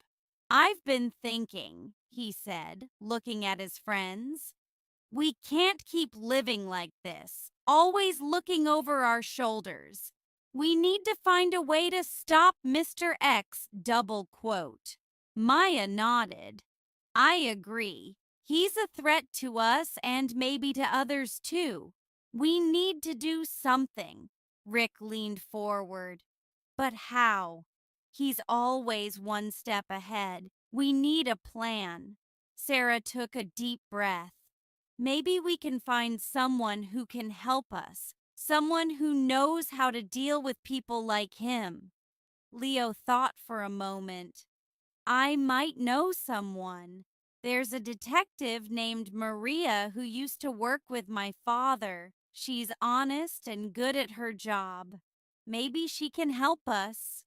"I've been thinking," he said, looking at his friends. "We can't keep living like this, always looking over our shoulders. We need to find a way to stop Mr. X, double quote." Maya nodded. "I agree. He's a threat to us and maybe to others too. We need to do something." Rick leaned forward. "But how? He's always one step ahead. We need a plan." Sarah took a deep breath. "Maybe we can find someone who can help us, someone who knows how to deal with people like him." Leo thought for a moment. "I might know someone. There's a detective named Maria who used to work with my father. She's honest and good at her job. Maybe she can help us."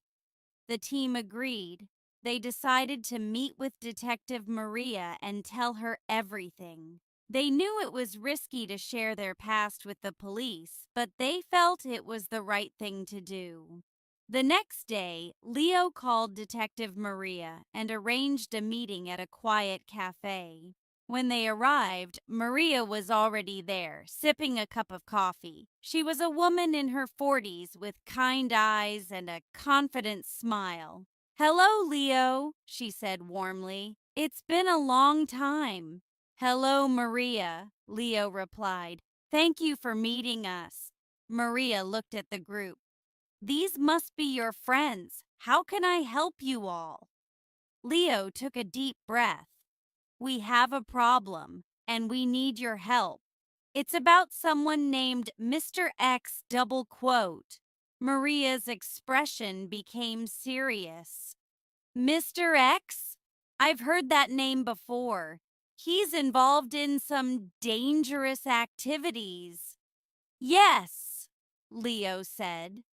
The team agreed. They decided to meet with Detective Maria and tell her everything. They knew it was risky to share their past with the police, but they felt it was the right thing to do. The next day, Leo called Detective Maria and arranged a meeting at a quiet cafe. When they arrived, Maria was already there, sipping a cup of coffee. She was a woman in her 40s with kind eyes and a confident smile. "Hello, Leo," she said warmly. "It's been a long time." "Hello, Maria," Leo replied. "Thank you for meeting us." Maria looked at the group. "These must be your friends. How can I help you all?" Leo took a deep breath. We have a problem, and we need your help. It's about someone named Mr. X double quote. Maria's expression became serious. Mr. X? I've heard that name before. He's involved in some dangerous activities. Yes, Leo said.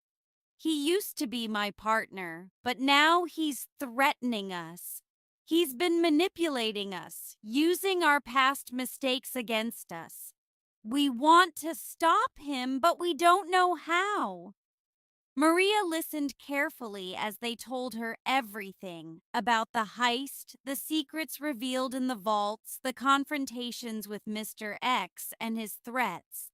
He used to be my partner, but now he's threatening us. He's been manipulating us, using our past mistakes against us. We want to stop him, but we don't know how. Maria listened carefully as they told her everything about the heist, the secrets revealed in the vaults, the confrontations with Mr. X, and his threats.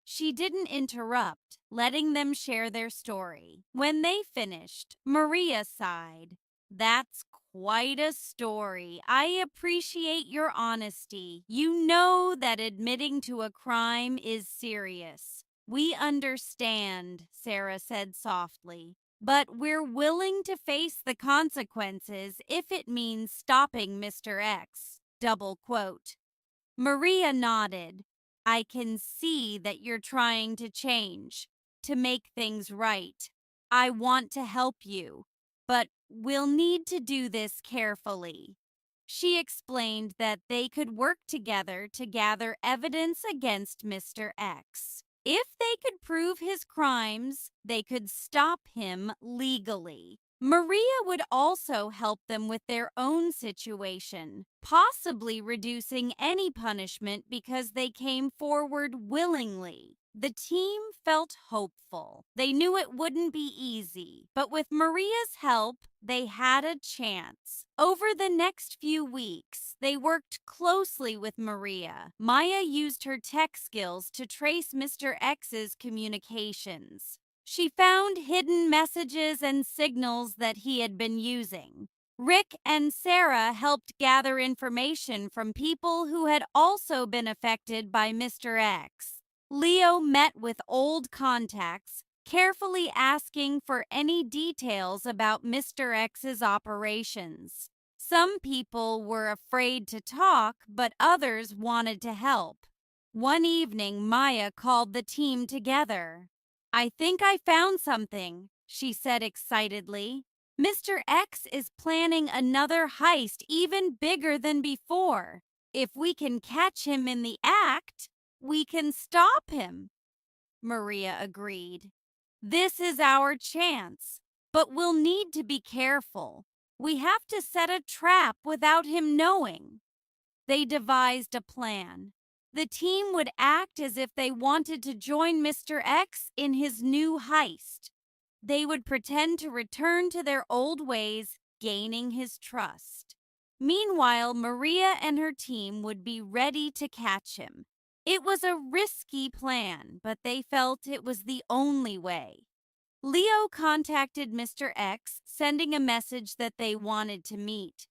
She didn't interrupt, letting them share their story. When they finished, Maria sighed. That's quite a story. I appreciate your honesty. You know that admitting to a crime is serious. We understand, Sarah said softly, but we're willing to face the consequences if it means stopping Mr. X. Double quote. Maria nodded. I can see that you're trying to change, to make things right. I want to help you, but we'll need to do this carefully. She explained that they could work together to gather evidence against Mr. X. If they could prove his crimes, they could stop him legally. Maria would also help them with their own situation, possibly reducing any punishment because they came forward willingly. The team felt hopeful. They knew it wouldn't be easy, but with Maria's help, they had a chance. Over the next few weeks, they worked closely with Maria. Maya used her tech skills to trace Mr. X's communications. She found hidden messages and signals that he had been using. Rick and Sarah helped gather information from people who had also been affected by Mr. X. Leo met with old contacts, carefully asking for any details about Mr. X's operations. Some people were afraid to talk, but others wanted to help. One evening, Maya called the team together. I think I found something, she said excitedly. Mr. X is planning another heist even bigger than before. If we can catch him in the act, we can stop him. Maria agreed. This is our chance, but we'll need to be careful. We have to set a trap without him knowing. They devised a plan. The team would act as if they wanted to join Mr. X in his new heist. They would pretend to return to their old ways, gaining his trust. Meanwhile, Maria and her team would be ready to catch him. It was a risky plan, but they felt it was the only way. Leo contacted Mr. X, sending a message that they wanted to meet.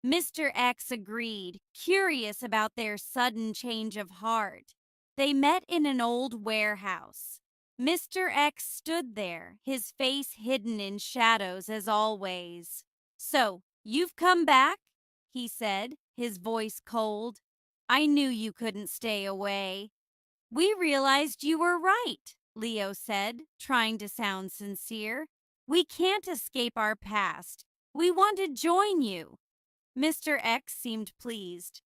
Mr. X agreed, curious about their sudden change of heart. They met in an old warehouse. Mr. X stood there, his face hidden in shadows as always. So, you've come back? He said, his voice cold. I knew you couldn't stay away. We realized you were right, Leo said, trying to sound sincere. We can't escape our past. We want to join you. Mr. X seemed pleased.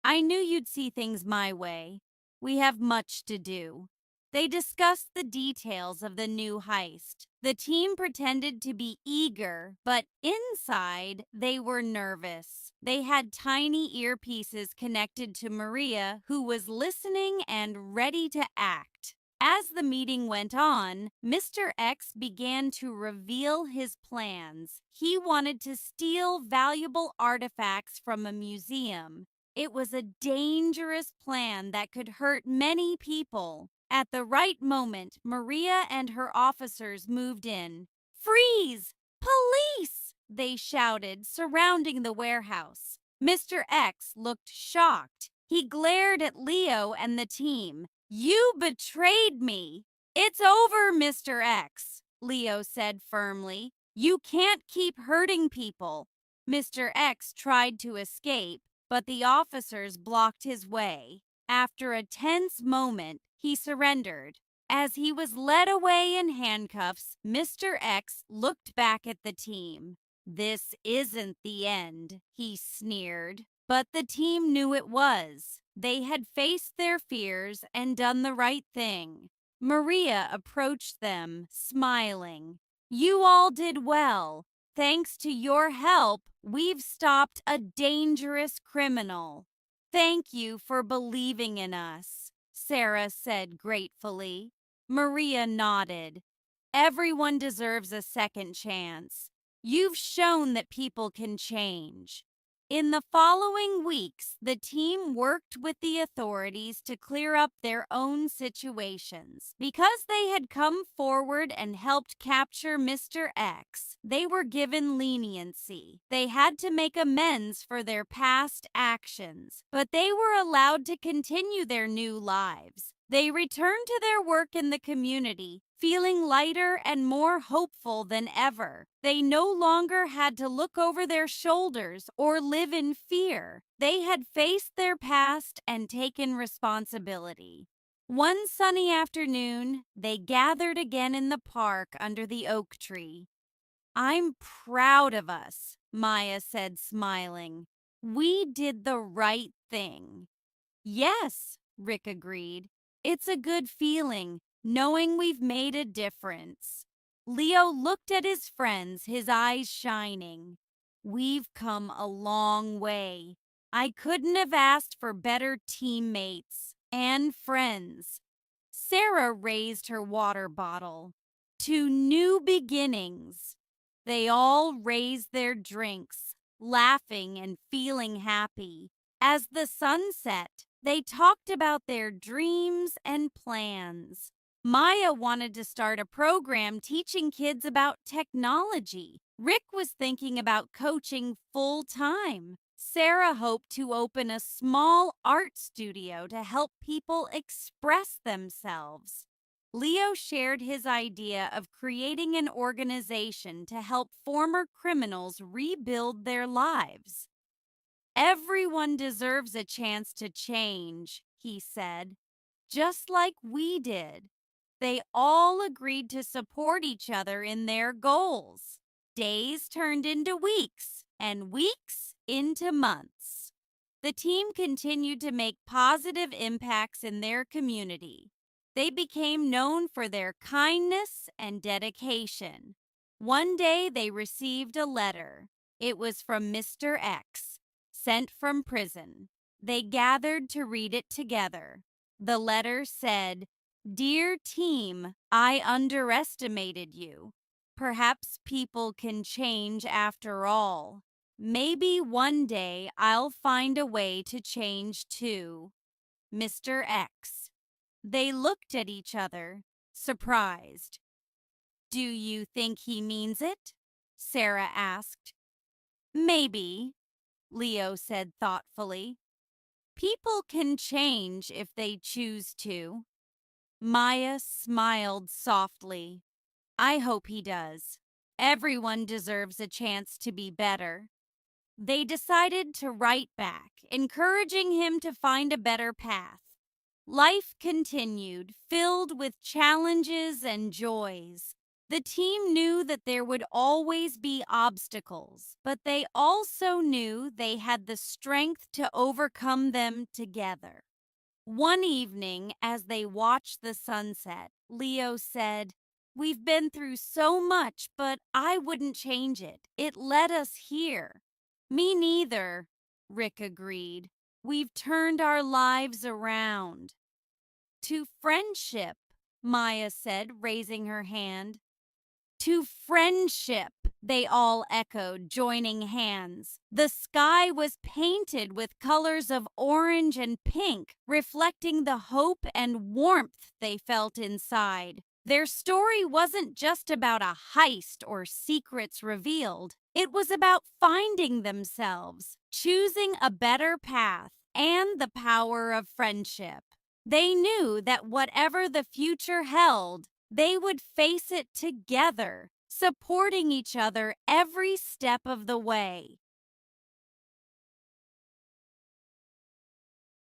I knew you'd see things my way. We have much to do. They discussed the details of the new heist. The team pretended to be eager, but inside they were nervous. They had tiny earpieces connected to Maria, who was listening and ready to act. As the meeting went on, Mr. X began to reveal his plans. He wanted to steal valuable artifacts from a museum. It was a dangerous plan that could hurt many people. At the right moment, Maria and her officers moved in. Freeze! Police! They shouted, surrounding the warehouse. Mr. X looked shocked. He glared at Leo and the team. You betrayed me. It's over, Mr. X, Leo said firmly. You can't keep hurting people. Mr. X tried to escape, but the officers blocked his way. After a tense moment, he surrendered. As he was led away in handcuffs, Mr. X looked back at the team. "This isn't the end," he sneered. But the team knew it was. They had faced their fears and done the right thing. Maria approached them, smiling. "You all did well. Thanks to your help, we've stopped a dangerous criminal." "Thank you for believing in us," Sarah said gratefully. Maria nodded. "Everyone deserves a second chance. You've shown that people can change." In the following weeks, the team worked with the authorities to clear up their own situations. Because they had come forward and helped capture Mr. X, they were given leniency. They had to make amends for their past actions, but they were allowed to continue their new lives. They returned to their work in the community, feeling lighter and more hopeful than ever. They no longer had to look over their shoulders or live in fear. They had faced their past and taken responsibility. One sunny afternoon, they gathered again in the park under the oak tree. "I'm proud of us," Maya said, smiling. "We did the right thing." "Yes," Rick agreed. "It's a good feeling, knowing we've made a difference." Leo looked at his friends, his eyes shining. "We've come a long way. I couldn't have asked for better teammates and friends." Sarah raised her water bottle. "To new beginnings." They all raised their drinks, laughing and feeling happy. As the sun set, they talked about their dreams and plans. Maya wanted to start a program teaching kids about technology. Rick was thinking about coaching full-time. Sarah hoped to open a small art studio to help people express themselves. Leo shared his idea of creating an organization to help former criminals rebuild their lives. "Everyone deserves a chance to change," he said, "just like we did." They all agreed to support each other in their goals. Days turned into weeks, and weeks into months. The team continued to make positive impacts in their community. They became known for their kindness and dedication. One day they received a letter. It was from Mr. X, sent from prison. They gathered to read it together. The letter said, "Dear team, I underestimated you. Perhaps people can change after all. Maybe one day I'll find a way to change too. Mr. X." They looked at each other, surprised. "Do you think he means it?" Sarah asked. "Maybe," Leo said thoughtfully. "People can change if they choose to." Maya smiled softly. "I hope he does. Everyone deserves a chance to be better." They decided to write back, encouraging him to find a better path. Life continued, filled with challenges and joys. The team knew that there would always be obstacles, but they also knew they had the strength to overcome them together. One evening, as they watched the sunset, Leo said, "We've been through so much, but I wouldn't change it. It led us here." "Me neither," Rick agreed. "We've turned our lives around." "To friendship," Maya said, raising her hand. "To friendship," they all echoed, joining hands. The sky was painted with colors of orange and pink, reflecting the hope and warmth they felt inside. Their story wasn't just about a heist or secrets revealed. It was about finding themselves, choosing a better path, and the power of friendship. They knew that whatever the future held, they would face it together, supporting each other every step of the way.